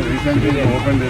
Recently open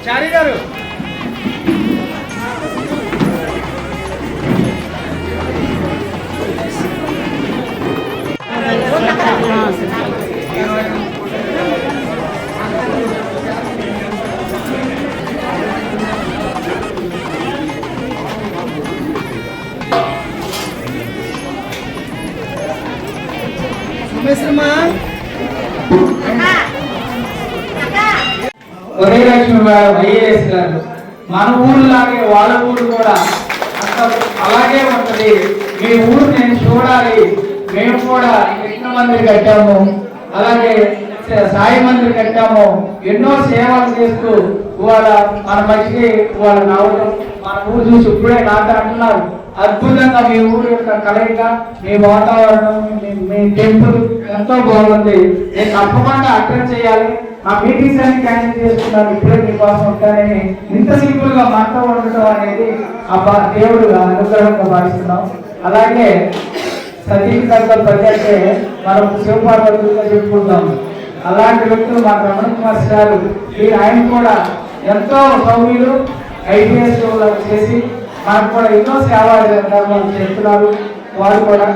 చారి గారు ఉదయలక్ష్మి గారు IAS గారు మన ఊరులాగే వాళ్ళ ఊరు కూడా అలాగే ఉంటుంది. మీ ఊరు నేను చూడాలి, మేము కూడా కృష్ణ మందిర్ కట్టాము, అలాగే సాయి మందిర్ కట్టాము, ఎన్నో సేవలు చేస్తూ వాళ్ళ మన మధ్యకి వాళ్ళు రావడం మన ఊరు చూసి ఇప్పుడే నాట అంటున్నారు. అద్భుతంగా మీ ఊరు యొక్క కలయిక, మీ వాతావరణం, మీ టెంపుల్ ఎంతో బాగుంది. నేను తప్పకుండా అటెండ్ చేయాలి. ఆ మీటింగ్స్ అన్ని క్యాన్సిల్ చేసుకున్నాను, ఇప్పుడే మీకోసం ఉంటానని ఇంత సింపుల్ గా మనతో ఉండటం అనేది ఆ దేవుడు అనుగ్రహంగా భావిస్తున్నాం. అలాగే సతీష్ దగ్గర ప్రజలకే మనం శివపార్వతులుగా చెప్పుకుంటాం. అలాంటి వ్యక్తులు మా రమణ కుమార్ గారు, ఆయన కూడా ఎంతో సౌమ్యులు ఐపీఎస్ చేసి మనకు కూడా ఎన్నో సేవా ధర్మాలు చేస్తున్నారు. వారు కూడా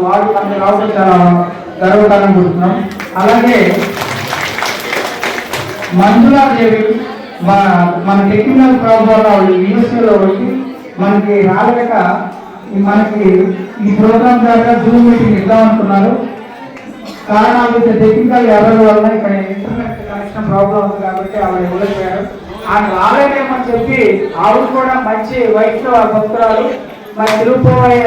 వారు మనకు రావడం చాలా గర్వకారణం పుడుతున్నాం. అలాగే మంజులాదేవి మన టెక్నికల్ ప్రాబ్లం యూఎస్ఏలో వచ్చి మనకి రాలేక మనకి ఈ ప్రోగ్రామ్ ద్వారా జూమ్ మీటింగ్ ఇద్దాం అనుకున్నారు. కారణాలు టెక్నికల్ ఎర్రర్ వల్ల ఇక్కడ ఇంటర్నెట్ కనెక్షన్ ప్రాబ్లం ఉంది కాబట్టి ఆవిడ ఇవ్వలేకపోయారు. ఆయన రాలేదేమని చెప్పి ఆవిడ కూడా మంచి వైష్ణవ భక్తురాలు, మరి తిరుపతి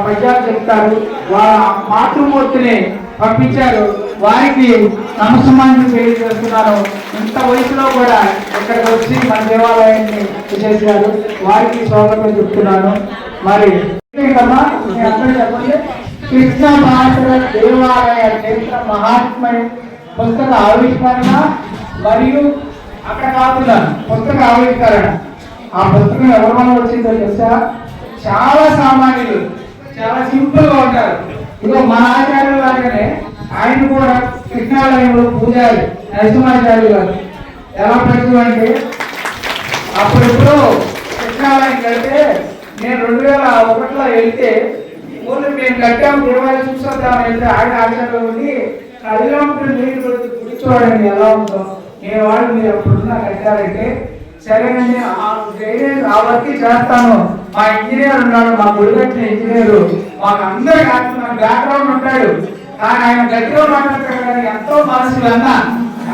పద్యాలు చెప్తారు. వాళ్ళ మాతృమూర్తిని పంపించారు. వారికి నమస్కారం తెలియజేస్తున్నాను. జీవితంలో కూడా ఇక్కడికి వచ్చి మన దేవాలయాన్ని చేశారు. వారికి స్వాగతం చెప్తున్నాను. మరి చెప్పండి, కృష్ణ భాషల దేవాలయ చరిత్ర మహాత్మ్య పుస్తక ఆవిష్కరణ మరియు అక్కడ కాకుండా పుస్తక ఆవిష్కరణ. ఆ పుస్తకం ఎవరి వల్ల వచ్చిందో తెలుసా? చాలా సామాన్యులు, చాలా సింపుల్ గా ఉంటారు. ఇదిగో మన ఆచార్యులు లాగానే ఆయన కూడా కృష్ణాలయంలో పూజారి నరసింహాచార్యులు గారు. ఎలా పరిచయం అంటే అప్పుడెప్పుడు కృష్ణాలయం కడితే నేను 2001లో వెళ్తే ఊళ్ళో మేము కట్టాము దేవాలయం చూసొద్దామని వెళ్తే ఆయన ఆచార్యులు ఉండి కళ్యాణం నీళ్ళు కూర్చోవడానికి ఎలా ఉందో నేను వాళ్ళు మీరు అప్పుడున్నా కట్టారంటే సరేనండి ఆ వర్క్ చేస్తాను. మా ఇంజనీర్ ఉన్నాడు, మా గుడిగట్టిన ఇంజనీరు, మాకు అందరు బ్యాక్గ్రౌండ్ ఉంటాడు. కానీ ఆయన గట్టిగా మాట్లాడతాడు కానీ ఎంతో మనసు అన్నా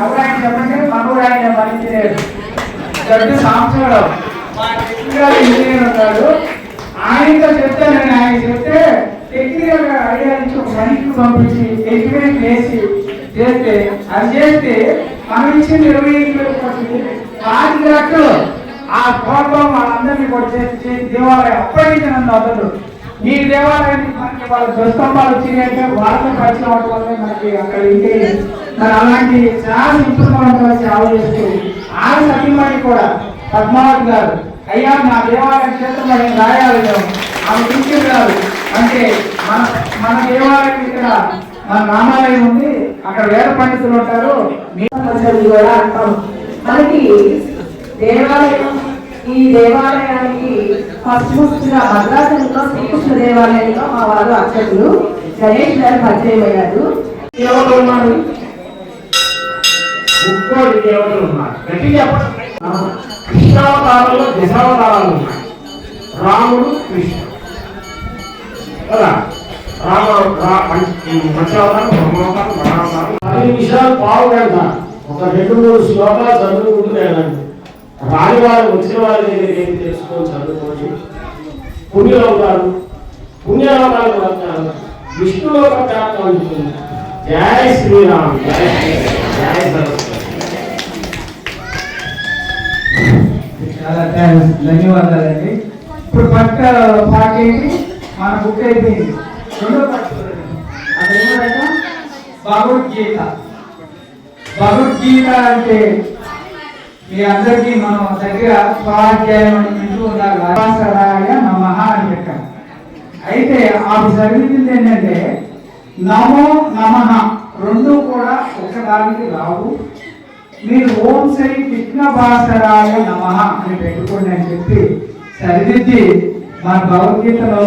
ఎవరైనా చెప్పండి మనోడు ఆయన మన ఇంజనీర్ గడ్డి సంవత్సరాలు మా టెక్నికల్ ఇంజనీర్ ఉన్నాడు. ఆయనతో చెప్తానని ఆయన చెప్తే టెక్నికల్ ఐడియా నుంచి ఒక మనిషికి పంపించి ఎగ్రిమెంట్ వేసి చేస్తే అది చేస్తే మనం ఇచ్చింది 25 లక్షలు ఆ కోపం వాళ్ళందరినీ కూడా చేసి దేవాలయం అప్పటికి నన్ను వదలరు. ఈ దేవాలయానికి మనకి వాళ్ళ దుస్తంభాలు వచ్చినాయంటే వాళ్ళతో పరిచయం అవడం వల్ల మనకి అక్కడ ఇంటి మరి అలాంటి చాలా ఇంప్రూవ్మెంట్ సేవ చేస్తూ ఆ సతీమణి కూడా పద్మావతి గారు అయ్యా నా దేవాలయం క్షేత్రంలో నేను రాయాలి ఆమె తీసుకెళ్ళారు అంటే మన దేవాలయం ఇక్కడ మన రామాలయం ఉంది, అక్కడ వేద పండితులు ఉంటారు కూడా అంటాం. మనకి దేవాలయం ఈ దేవాలయానికి ఫస్ట్ భద్రాచలంలో శ్రీకృష్ణ దేవాలయంలో మా వారు అర్చకులు గణేష్ గారు పరిచయం అయ్యారు. దేవతలు ఉన్నారు, ముక్కోటి దేవతలు ఉన్నారు. కృష్ణావతారంలో దశావతారాలు ఉన్నాయి. రాముడు కృష్ణ కదా, పంచావతారం బ్రహ్మావతారం వరావతారం 10 నిమిషాలు పావు పెడతాను. ఒక 2-3 శ్లోకాలు చదువుకుంటున్నానండి. రాని వారు వచ్చిన వారి దగ్గర ఏం తెలుసుకొని చదువుకోండి. పుణ్యలోకాలు పుణ్యలోకాలు వస్తారు, విష్ణులోక ప్రాప్తం ఉంటుంది. జయ శ్రీరామ్, జయ శ్రీరామ్, జయ సరస్వతి. చాలా థ్యాంక్స్, ధన్యవాదాలండి. ఇప్పుడు పాట ఏంటి? మన బుక్ అయిపోయింది. రెండో పాట అక్కడ ఏమో భగవద్గీత. భగవద్గీత అంటే మీ అందరికీ మనం దగ్గర స్వాధ్యాయం అని వింటూ ఉండాలి. నమః అని పెట్టాం. అయితే ఆమె చదివింది ఏంటంటే నమో నమః రెండు కూడా ఒకదానికి రావు. మీరు ఓం శ్రీ విఘ్నభాస్కరాయ నమః అని పెట్టుకోండి అని చెప్పి సరిదిద్ది మన భగవద్గీతలో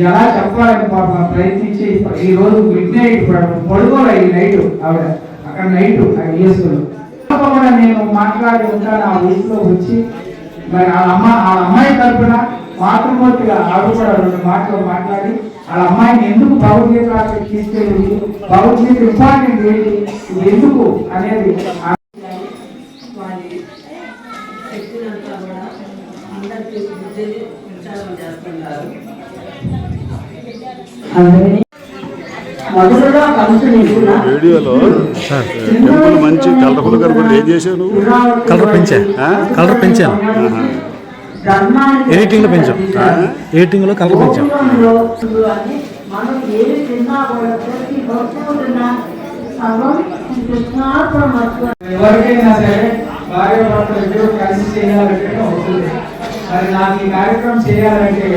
ఎలా చెప్పాలని ప్రయత్నించి ఈ రోజు మిడ్ నైట్ పడుకోలే ఈ నైట్ ఆవిడ అక్కడ నైట్ వేసుకుని కూడా నేను మాట్లాడి ఉంటాను. ఆ ఊరిలో వచ్చి మరి ఆ అమ్మాయి తరఫున మాతృమూర్తిగా ఆవిడ కూడా 2 మాటలు మాట్లాడి వాళ్ళ అమ్మాయిని ఎందుకు భగవద్గీత తీసుకెళ్ళి భగవద్గీత ఇంపార్టెంట్ ఏంటి ఇది ఎందుకు అనేది వీడియోలో టెంపుల్ మంచి కలర్ఫుల్ గా ఏం చేసావు నువ్వు? కలర్ పెంచాను ఎడిటింగ్ లో పెంచాం, ఎడిటింగ్ లో కలర్ పెంచాం. ఎవరికైనా సరే భార్య భర్తలు ఇద్దరు కలిసి చేయాలంటే అవుతుంది. మరి నాకు ఈ కార్యక్రమం చేయాలంటే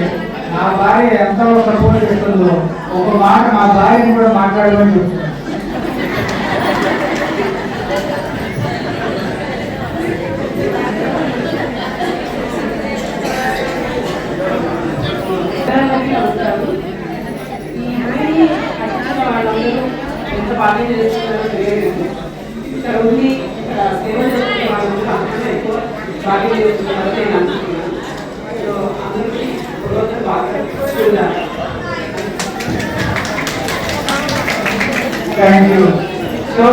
నా భార్య ఎంత సపోర్ట్ చేస్తుందో ఒక మాట మా భార్యని కూడా మాట్లాడమని చెప్తున్నాను. Thank you. సో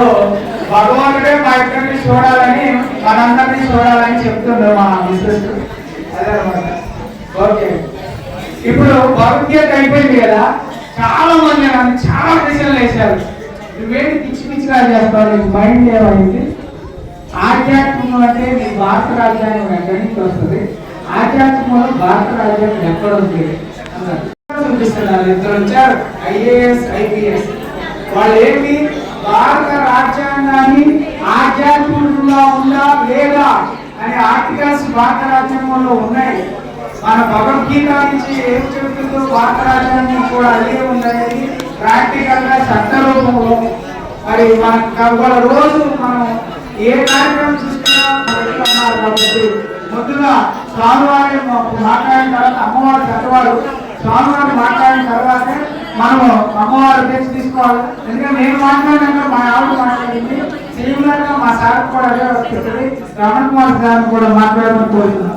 భగవానుడే మా ఇద్దరిని చూడాలని మనందరినీ చూడాలని చెప్తుండ్రు మా మిస్సెస్. అదే అనమాట. ఓకే, ఇప్పుడు భగవద్గీత అయిపోయింది కదా, చాలా మంది నన్ను చాలా ప్రశ్నలు వేశారు. నువ్వేంటి పిచ్చి పిచ్చిగా చేస్తావు, నీకు మైండ్ ఏమైంది, ఆధ్యాత్మికమైన భారత రాజ్యాంగం ఎక్కడి నుంచి వస్తుంది, ఆధ్యాత్మంలో భారత రాజ్యాంగం ఎక్కడ ఉంది అన్నారు. చూపిస్తున్నారు, ఇద్దరు వచ్చారు ఐఏఎస్ ఐపీఎస్. వాళ్ళు ఏంటి, భారత రాజ్యాంగాన్ని ఆధ్యాత్మికంగా ఉందా లేదా అనే ఆర్టికల్స్ భారత రాజ్యాంగంలో ఉన్నాయి. మన భగవద్గీత నుంచి ఏం చెబుతుందో భారత రాజ్యాంగం కూడా అదే ఉన్నాయి ప్రాక్టికల్ గా చట్ట రూపంలో. మరి మన రోజు మనం ఏ కార్యక్రమం చూసుకున్నా ఉన్నారు కాబట్టి ముందుగా స్వామివారి మాట్లాడిన తర్వాత అమ్మవారు పెద్దవారు స్వామివారు మాట్లాడిన తర్వాతే మనం అమ్మవారి తెచ్చి తీసుకోవాలి. ఎందుకంటే నేను మాట్లాడినాక మా ఆవిడ మాట్లాడింది, సిమిలర్ గా మా సార్ కూడా అదే వస్తుంది. రమణ కుమార్ సార్ కూడా మాట్లాడమని కోరుతున్నాం.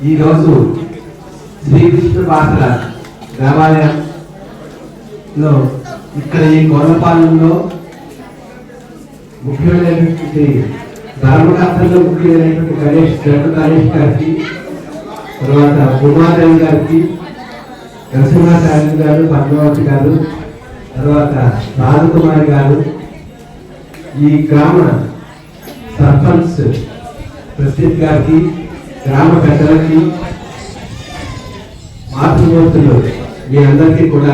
ఈరోజు శ్రీకృష్ణ భాషల దేవాలయంలో ఇక్కడ ఈ గొల్లపాలెంలో ముఖ్యమైనటువంటి ధర్మకర్తల్లో ముఖ్యమైనటువంటి గణేష్ గారికి, తర్వాత ఉమాదేవి గారికి, నరసింహాచార్య గారు, పద్మావతి గారు, తర్వాత రాజకుమారి గారు, ఈ గ్రామ సర్పంచ్ ప్రసిద్ధ్ గారికి, గ్రామ పెద్దలకి, మాతృమూర్తులు మీ అందరికీ కూడా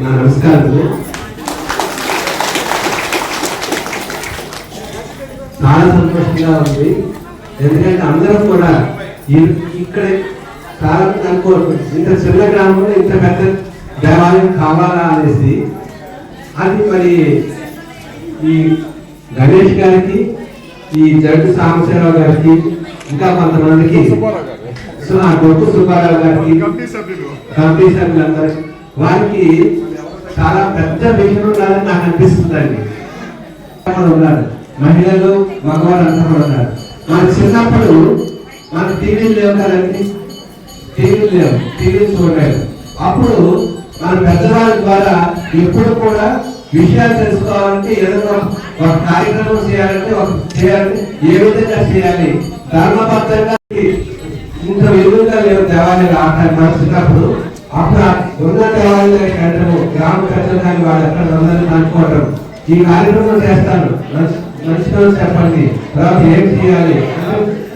నా నమస్కారాలు. చాలా సంతోషంగా ఉంది, ఎందుకంటే అందరం కూడా ఇక్కడ చాలా అనుకోరు ఇంత చిన్న గ్రామంలో ఇంత పెద్ద దేవాలయం కావాలా అనేసి. అది మరి ఈ గణేష్ గారికి, ఈ జడ్డు సాంబశివరావు గారికి, ఇంకా కొంతమందికి డొక్కు సుబ్బారావు గారికి, కమిటీ సభ్యులందరికీ, వారికి చాలా పెద్ద విషయం ఉండాలని నాకు అనిపిస్తుందండి. ఉన్నారు మహిళలు, మగవారు అంతా కూడా ఉన్నారు. మన చిన్నప్పుడు మన టీవీలు లేవు కదండి, టీవీలు లేవు, టీవీలు చూడలేదు. అప్పుడు మన పెద్దవాళ్ళ ద్వారా ఎప్పుడు కూడా విషయాలు తెలుసుకోవాలంటే ఏదైనా ఒక కార్యక్రమం చేయాలంటే ఏ విధంగా చేయాలి, ధర్మబద్ధంగా ఇంత విధంగా లేవు దేవాలయాలు ఆట చిన్నప్పుడు. అప్పుడు ఉన్న దేవాలయ కేంద్రము గ్రామ పెద్దలు కానీ వాళ్ళు ఎక్కడ అందరినీ అనుకోవడం, ఈ కార్యక్రమం చేస్తాను మంచిగా చెప్పండి, తర్వాత ఏం చేయాలి.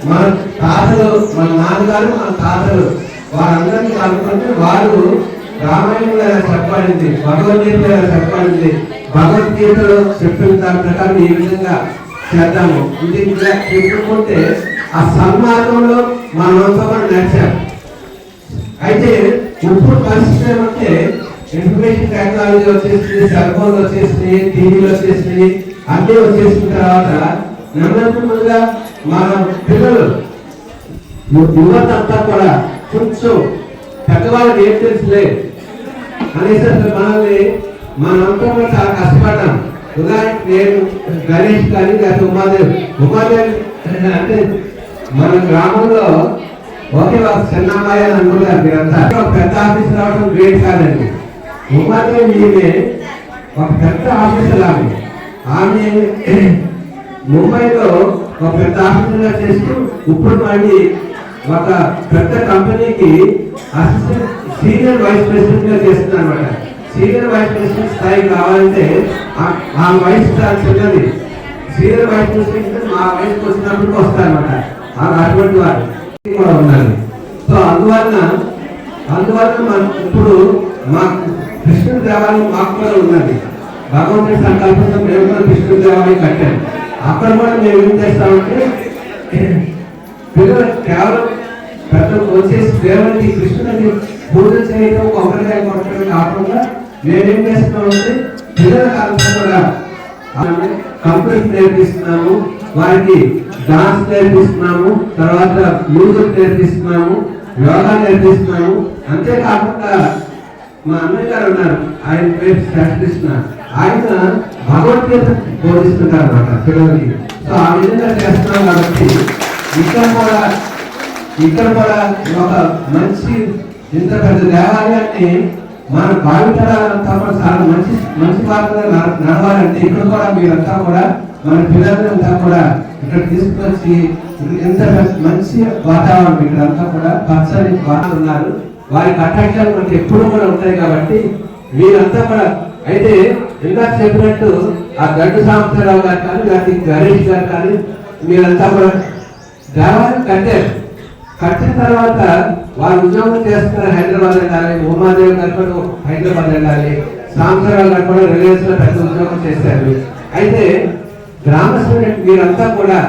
మన తాతలు, మన నాన్నగారు, మన తాతలు వారందరినీ కనుక్కుంటే వారు రామాయణంలో ఎలా చెప్పబడింది, భగవద్గీతలో ఎలా చెప్పబడింది, భగవద్గీతలో చెప్పిన దాని ప్రకారం ఈ విధంగా చేద్దాము ఇది చెప్పుకుంటే ఆ సన్మార్గంలో మనమంతా కూడా నడిచాం. అయితే ఇప్పుడు పరిస్థితి ఏమంటే ఇన్ఫర్మేషన్ టెక్నాలజీ వచ్చేసింది, సెల్ ఫోన్లు వచ్చేసినాయి, టీవీలు వచ్చేసినాయి, అన్నీ వచ్చేసిన తర్వాత నెమ్మదిగా మన పిల్లలు యువత అంతా కూడా కొంచెం పెద్దవాళ్ళకి ఏం తెలుసులే అనేసి మనల్ని మనంతా కూడా చాలా కష్టపడ్డాం. ఉదాహరణకి నేను గణేష్ కానీ లేకపోతే ఉమాదేవి అంటే మన గ్రామంలో ఒకే ఒక చిన్న అమ్మాయి అని అనుకున్నారు మీరంతా. ఒక పెద్ద ఆఫీస్ రావడం గ్రేట్ కాదండి. ఉమాదేవి ఈమె ఒక పెద్ద ఆఫీసర్. ఆమె ముంబైలో ఒక పెద్ద ఆఫీసర్గా చేస్తూ ఇప్పుడు మళ్ళీ ఒక పెద్ద కంపెనీకి అసిస్టెంట్ సీనియర్ వైస్ ప్రెసిడెంట్ గా చేస్తుంది అనమాట. సీనియర్ వైస్ ప్రెసిడెంట్ స్థాయి కావాలంటే ఆ వయసు చాలా చిన్నది. సీనియర్ వైస్ ప్రెసిడెంట్ మా వయసుకు వచ్చినప్పుడు వస్తారనమాట. అటువంటి వారు కూడా ఉండాలి. సో అందువలన మనం ఇప్పుడు మా కృష్ణుడి దేవాలయం మాకు కూడా ఉన్నది. భగవంతుడి సంకల్పంతో మేము కూడా కృష్ణుడి దేవాలయం కట్టాము. అక్కడ కూడా మేము ఏం చేస్తామంటే పిల్లలు కేవలం పెద్ద వచ్చేసి దేవుడికి కృష్ణుడిని పూజ చేయడం, కొబ్బరికాయ కొట్టడం కాకుండా మేమేం చేస్తున్నామంటే పిల్లలకు అంతా కూడా కంప్యూటర్ నేర్పిస్తున్నాము, వారికి డాన్స్ నేర్పిస్తున్నాము, తర్వాత మ్యూజిక్ నేర్పిస్తున్నాము, యోగా నేర్పిస్తున్నాము. అంతేకాకుండా మా అన్నయ్య గారు ఉన్నారు, ఆయన పేరు శ్రీకృష్ణ, ఆయన భగవద్గీత బోధిస్తుంటారు అన్నమాట పిల్లలకి. సో ఆ విధంగా చేస్తున్నాం కాబట్టి ఇక్కడ కూడా ఒక మంచి ఇంత పెద్ద దేవాలయాన్ని మన భావితరాలంతా కూడా చాలా మంచి మార్గంగా నడవాలంటే ఇక్కడ కూడా మీరంతా కూడా మన పిల్లలంతా కూడా ఇక్కడ తీసుకొచ్చి ఎంత మంచి వాతావరణం ఇక్కడ అంతా కూడా పచ్చని వాతావరణం ఉన్నారు. వారి కటాక్షాలు మనకి ఎప్పుడు కూడా ఉంటాయి కాబట్టి మీరంతా కూడా అయితే ఇందాక చెప్పినట్టు ఆ గడ్డు సాంబశివరావు గారు కానీ లేకపోతే గణేష్ గారు కానీ మీరంతా కూడా దేవాలయం కట్టారు. కట్టిన తర్వాత వాళ్ళు ఉద్యోగం చేస్తున్నారు, హైదరాబాద్ వెళ్ళాలి. ఉమాదేవి గారు కూడా హైదరాబాద్ వెళ్ళాలి. సాంబశివరావు గారు కూడా రిలయన్స్ లో పెద్ద ఉద్యోగం చేశారు. అయితే గ్రామస్తులు మీరంతా కూడా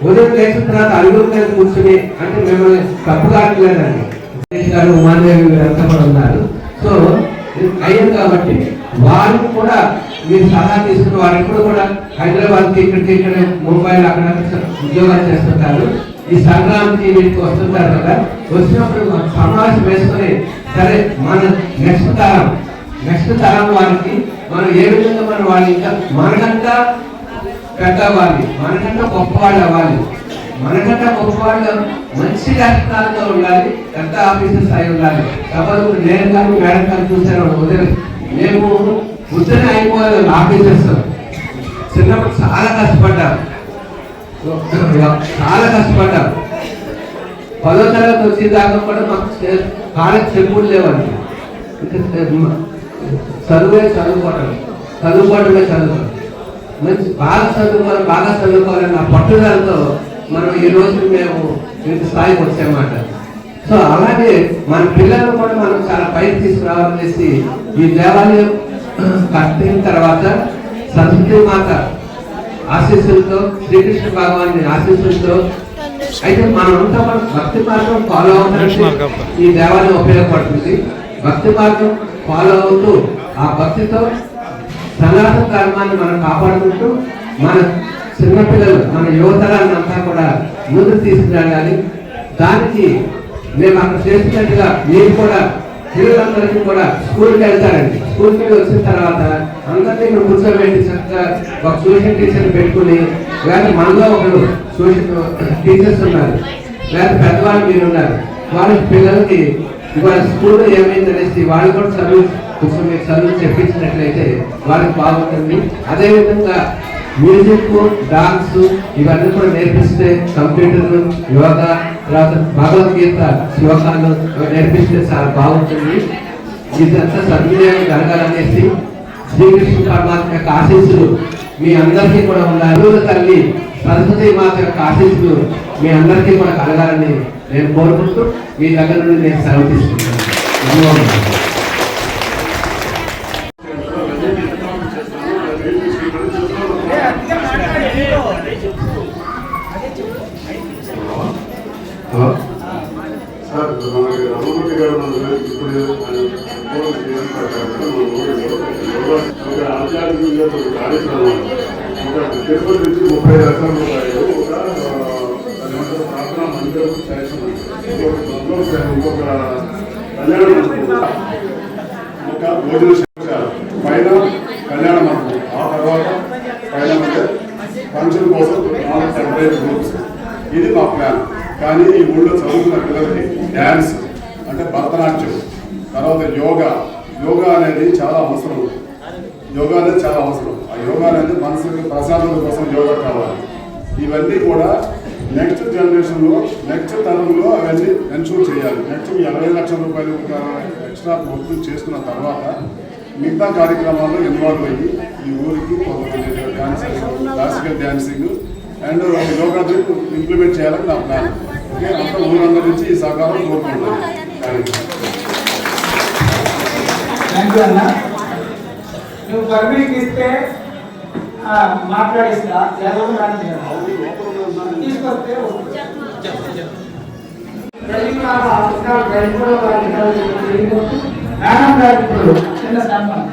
ఉదయం లేచిన తర్వాత అరుగుల మీద కూర్చుని, అంటే మిమ్మల్ని తప్పు కావట్లేదండి, గణేష్ గారు ఉమాదేవి గారంతా కూడా ఉన్నారు. సో అయ్యారు కాబట్టి వారికి కూడా మీరు సలహా తీసుకుని వారు ఎప్పుడు కూడా హైదరాబాద్కి ఇక్కడ ముంబైలో అక్కడ ఉద్యోగాలు చేస్తుంటారు. ఈ సంక్రాంతి వీటికి వస్తుంటారు కదా, వచ్చినప్పుడు సమావేశం వేసుకొని సరే మన నెక్స్ట్ తరం వారికి మనం ఏ విధంగా మనం వాళ్ళు ఇంకా మనకంతా పెద్ద అవ్వాలి, మనకంతా గొప్పవాళ్ళు అవ్వాలి, మనకంతా గొప్పవాళ్ళు మంచి రాష్ట్రాలతో ఉండాలి, పెద్ద ఆఫీసర్స్ అయి ఉండాలి. సపోజ్ నేను కానీ మేడం కానీ చూసాను ఉదయం, మేము ఉద్యోగం అయిపోలేదు ఆఫీసర్స్. చిన్నప్పుడు చాలా కష్టపడ్డాం. 10వ తరగతి వచ్చేదాకా కూడా మాకు కాలేజ్ చెప్పులు లేవండి. చదువుకోవడమే మంచి బాగా చదువుకోవాలని నా పట్టుదలతో మనం ఈ రోజు మేము ఇంత స్థాయికి వచ్చామాట. సో అలాగే మన పిల్లలను కూడా మనం చాలా పైకి తీసుకురావాలనేసి ఈ దేవాలయం కట్టిన తర్వాత సరస్వతి మాత ఆశీస్సులతో, శ్రీకృష్ణ భగవాన్ ఆశీస్సులతో, అయితే మనమంతా కూడా భక్తి మార్గం ఫాలో అవుతాం. ఈ దేవాలయం ఉపయోగపడుతుంది. భక్తి మార్గం ఫాలో అవుతూ ఆ భక్తితో సనాతన ధర్మాన్ని మనం కాపాడుకుంటూ మన చిన్నపిల్లలు, మన యువతరాన్ని అంతా కూడా ముందుకు తీసుకురావాలి. దానికి మేము అక్కడ చేసినట్టుగా మీరు కూడా పిల్లలందరికీ కూడా స్కూల్కి వెళ్తారండి. స్కూల్కి వచ్చిన తర్వాత అందరినీ ఇక్కడ కూర్చోబెట్టి చక్కగా ఒక ట్యూషన్ టీచర్ పెట్టుకుని, లేకపోతే మనలో ఒకరు ట్యూషన్ టీచర్స్ ఉన్నారు, లేకపోతే పెద్దవాళ్ళు మీరు ఉన్నారు, వాళ్ళ పిల్లలకి ఇవాళ స్కూల్లో ఏమైంది అనేసి వాళ్ళు కూడా చదువు చెప్పించినట్లయితే వాళ్ళకి బాగుంటుంది. అదేవిధంగా మ్యూజిక్, డాన్స్ ఇవన్నీ కూడా నేర్పిస్తే, కంప్యూటర్, యోగా, తర్వాత భగవద్గీత శ్లోకాలు నేర్పిస్తే చాలా బాగుంటుంది. ఇదంతా సద్వినియోగం జరగాలనేసి శ్రీకృష్ణ పరమాత్మ యొక్క ఆశీస్సులు మీ అందరికీ కూడా ఉండాలి. తల్లి సరస్వతి మాత యొక్క ఆశీస్సులు మీ అందరికీ కూడా కలగాలని నేను కోరుకుంటూ మీ దగ్గర నుండి నేను సెలవు తీసుకుంటాను. ధన్యవాదాలు. సార్ మనకి రమణమూర్తి గారు ఇప్పుడు ఆధ్యాత్మికంగా కొన్ని కార్యక్రమాలు తిరుపతి నుంచి 30 లక్షల రూపాయలు ఒక ప్రార్థనా మందిరం ఇంకొక కళ్యాణ మండపం, ఒక భోజనశాల పైన కళ్యాణ మండపం, ఆ తర్వాత పైన ఫంక్షన్ కోసం 4 సెపరేట్ గ్రూప్స్. ఇది మా ప్లాన్. కానీ ఈ ఊళ్ళో చదువుకున్న పిల్లలకి డ్యాన్స్ అంటే భరతనాట్యం, తర్వాత యోగా అనేది చాలా అవసరం. ఆ యోగా అనేది మనసుకి ప్రశాంతత కోసం యోగా కావాలి. ఇవన్నీ కూడా నెక్స్ట్ జనరేషన్లో, నెక్స్ట్ తరంలో అవన్నీ ఎన్షూర్ చేయాలి. నెక్స్ట్ 20 లక్షల రూపాయలు ఎక్స్ట్రా మొత్తం చేసుకున్న తర్వాత మిగతా కార్యక్రమాల్లో ఇన్వాల్వ్ అయ్యి ఈ ఊరికి కొంతమంది dancing, classical dancing and yoga implement చేయాలని నా ప్లాన్. ఓకే, అంతా ఊరందరి నుంచి ఈ సహకారం కోరుకుంటున్నాను. థ్యాంక్ యూ అన్న. నువ్వు పర్మిట్ ఇస్తే మాట్లాడిస్తా, తీసుకొస్తే మేడం గారు ఇప్పుడు చిన్న సన్మానం.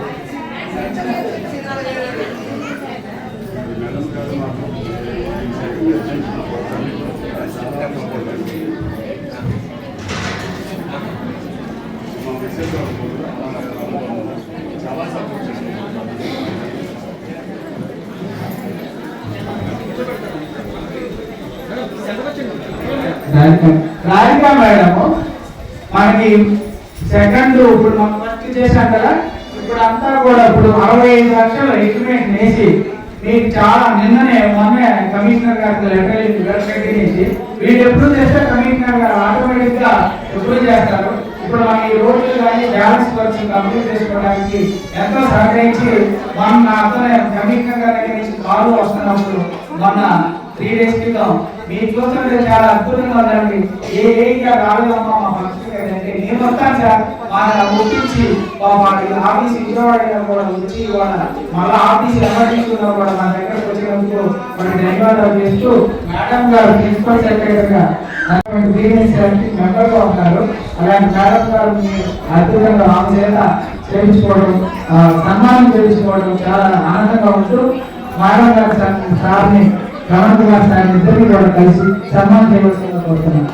రాధిక మేడము మనకి సెకండ్, ఇప్పుడు మనం ఫస్ట్ చేశాం కదా, ఇప్పుడు అంతా కూడా ఇప్పుడు 65 లక్షలు ఎస్టిమేషన్ వేసి మీకు చాలా మొన్నే కమిషనర్ గారికి లెటర్ నుంచి వీళ్ళు ఎప్పుడు చేస్తే కమిషనర్ గారు ఆటోమేటిక్ గా ఎప్పుడు చేస్తారు. ఇప్పుడు మన ఈ రోడ్లు కానీ బ్యాలెన్స్ వర్క్స్ కంప్లీట్ చేసుకోవడానికి ఎంతో సహకరించి మన అతను సమీక్ష గారి నుంచి కాలు వస్తున్నప్పుడు మన 3 days క్రితం మీ చూస్తుంటే చాలా అద్భుతంగా ఉందండి. ఏగా రాలేదమ్మా మా ఫంక్షన్ అంటే నేను వస్తాను సార్ మన ఒప్పించి ఆఫీస్ విజయవాడ కూడా వచ్చి మళ్ళీ ఆఫీస్ ఎవరు తీసుకున్నా కూడా మన దగ్గరకు వచ్చినందుకు మనకి ధన్యవాదాలు చేస్తూ మేడం గారు ప్రిన్సిపల్ సెక్రటరీగా మెంబర్గా ఉన్నారు. అలాంటి మేడం గారు అద్భుతంగా ఆమె చేత చేయించుకోవడం సన్మానం చేయించుకోవడం చాలా ఆనందంగా ఉంటూ మేడం గారు సార్ని రమణ కుమార్ సార్ ఇద్దరిని కూడా కలిసి సన్మానం చేయవలసిందిగా కోరుతున్నాను.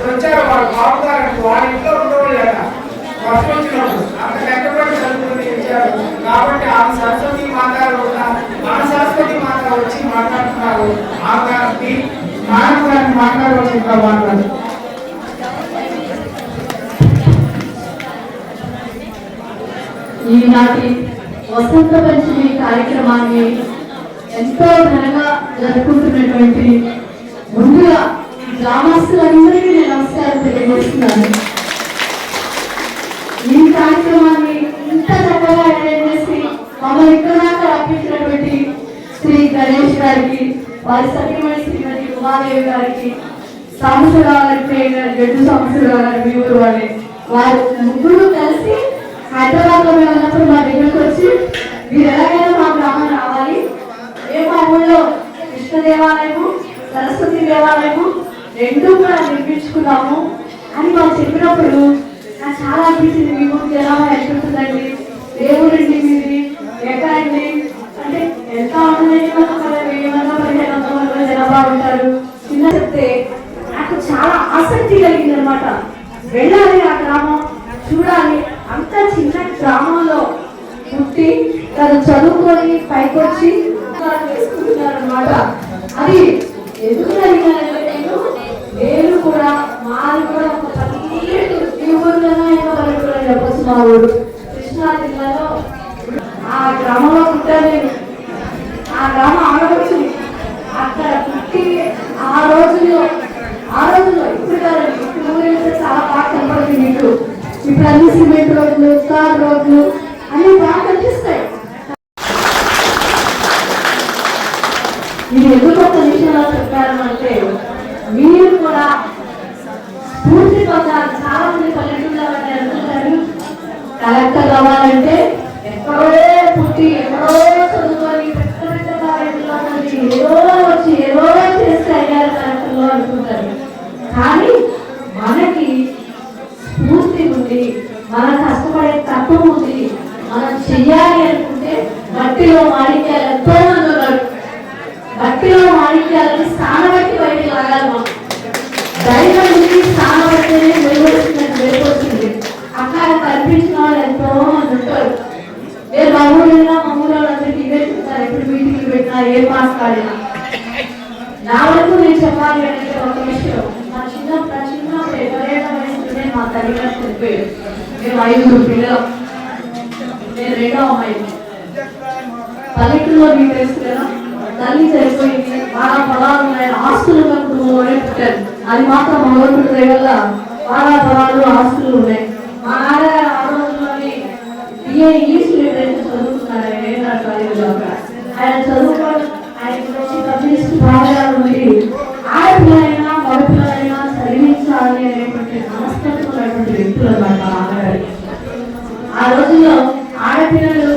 వచ్చారు వాళ్ళు బాగుతారంటే వాళ్ళ ఇంట్లో ఉండేవాళ్ళు వర్షం వచ్చినప్పుడు అంత కష్టపడి చదువుకుని ఇచ్చారు. కాబట్టి ఆమె సరస్వతి మాతారు మన సరస్వతి మాత వచ్చి మాట్లాడుతున్నారు. ఆమె మాట్లాడవలసిందిగా మాట్లాడు. ఈనాటి వసంత పంచమి కార్యక్రమాన్ని ఎంతో ఘనంగా జరుపుకుంటున్నటువంటి ముందుగా గ్రామస్తులందరికీ నేను నమస్కారం తెలియజేస్తున్నాను. ఈ కార్యక్రమాన్ని ఇంత చక్కగా అటెండ్ చేసి మమ్మల్ని ఇక్కడ దాకా రప్పించినటువంటి శ్రీ గణేష్ గారికి, వారి సత్యమణి శ్రీమతి ఉమాదేవి గారికి, సంవత్సరాలంటే గడ్డు సంవత్సరాలు మీ ఊరు వాళ్ళే వారు ముగ్గురు కలిసి హైదరాబాద్ లో మేము ఉన్నప్పుడు మా దగ్గరకు వచ్చి మీరు ఎలాగైనా మా గ్రామం రావాలి, మేము మా ఊళ్ళో కృష్ణ దేవాలయము సరస్వతి దేవాలయము రెండు కూడా నిర్మించుకున్నాము అని మాకు చెప్పినప్పుడు నాకు చాలా అనిపించింది. మీ ఊరు జనాభా ఎక్కడుంటుందండి, ఏ ఊరండి మీది, ఎక్కడండి అంటే ఎంత ఉంటుంది, 1500 జనాభా ఉంటారు చిన్న చెప్తే నాకు చాలా ఆసక్తి కలిగింది అనమాట. వెళ్ళాలి ఆ గ్రామం చూడాలి. అంత చిన్న గ్రామంలో పుట్టి తను చదువుకొని పైకొచ్చి వేసుకుంటున్నారు అనమాట. అది ఎందుకు జరిగినారంటే నేను కూడా మాది కూడా ఒక పల్లెటూరు, ఈ ఊరిలోనే పల్లెటూరు అని చెప్పొచ్చు. మా ఊరు కృష్ణా జిల్లాలో ఆ గ్రామంలో పుట్టాను. ఆ గ్రామం ఆడవచ్చు అక్కడ పుట్టి ఆ రోజుల్లో ఇప్పుడు కాదండి, ఇప్పుడు ఊరు చాలా బాగా కనపడుతుంది మీకు. ఇప్పుడు అన్ని సిమెంట్ రోడ్లు, తార్ రోడ్లు అన్ని బాగా కనిపిస్తాయి. ఇది ఎందుకు ఒక విషయంలో చెప్పారు అంటే మీరు కూడా స్ఫూర్తి పొందాలి. చాలా మంది పల్లెటూళ్ళ అనుకుంటారు కలెక్టర్ అవ్వాలంటే ఎక్కడో పుట్టి ఎక్కడో చదువుకొని పెద్ద కార్యంలో ఏదో వచ్చి ఏదో చేస్తే అయ్యారు కలెక్టర్లో అనుకుంటారు. కానీ మనకి స్ఫూర్తి ఉంది, మన కష్టపడే తత్వం ఉంది. మనం చెయ్యాలి అనుకుంటే మట్టిలో మాణిక్యాలు ఎంతో మంది ఉన్నారు. మట్టిలో మాణిక్యాలని స్థానబట్టి బయటికి లాగాలి. మనం ధైర్యం నుంచి స్థానబట్టినే వెళ్ళొచ్చింది. అక్కడ కనిపించిన వాళ్ళు ఎంతో మంది ఉంటారు. నేను మా ఊళ్ళో అందరికీ ఇవే చెప్తారు. ఎప్పుడు మీటింగ్లు పెట్టినా ఏ పాస్ కాడినా నా వరకు నేను చెప్పాలి అంటే ఒక విషయం. నా చిన్నప్పుడు ఎవరైనా వయసులోనే మా తల్లిగారు చనిపోయారు. మేము 5 పిల్లలు, నేను 2వ అమ్మాయి. పల్లెటూరులో మీకు తెలుసు కదా, తల్లి చనిపోయింది, బాగా పొలాలు ఉన్నాయి, ఆస్తులు కుటుంబంలోనే పుట్టారు. అది మాత్రం భగవంతుడి వల్ల బాగా పొలాలు ఆస్తులు ఉన్నాయి. మా నాన్నగారు ఆ రోజుల్లోని BA ఇంగ్లీష్ లిటరేచర్ చదువుతున్నారు. ఆయన చదువుకోవడం ఆయన వచ్చి కమ్యూనిస్ట్ భాగాలు ఉండి ఆడపిల్లలైనా మగపిల్లలైనా చదివించాలి అనేటువంటి మనస్తత్వమైనటువంటి వ్యక్తులు అన్నమాట మా నాన్నగారు. ఆ రోజుల్లో ఆడపిల్లలు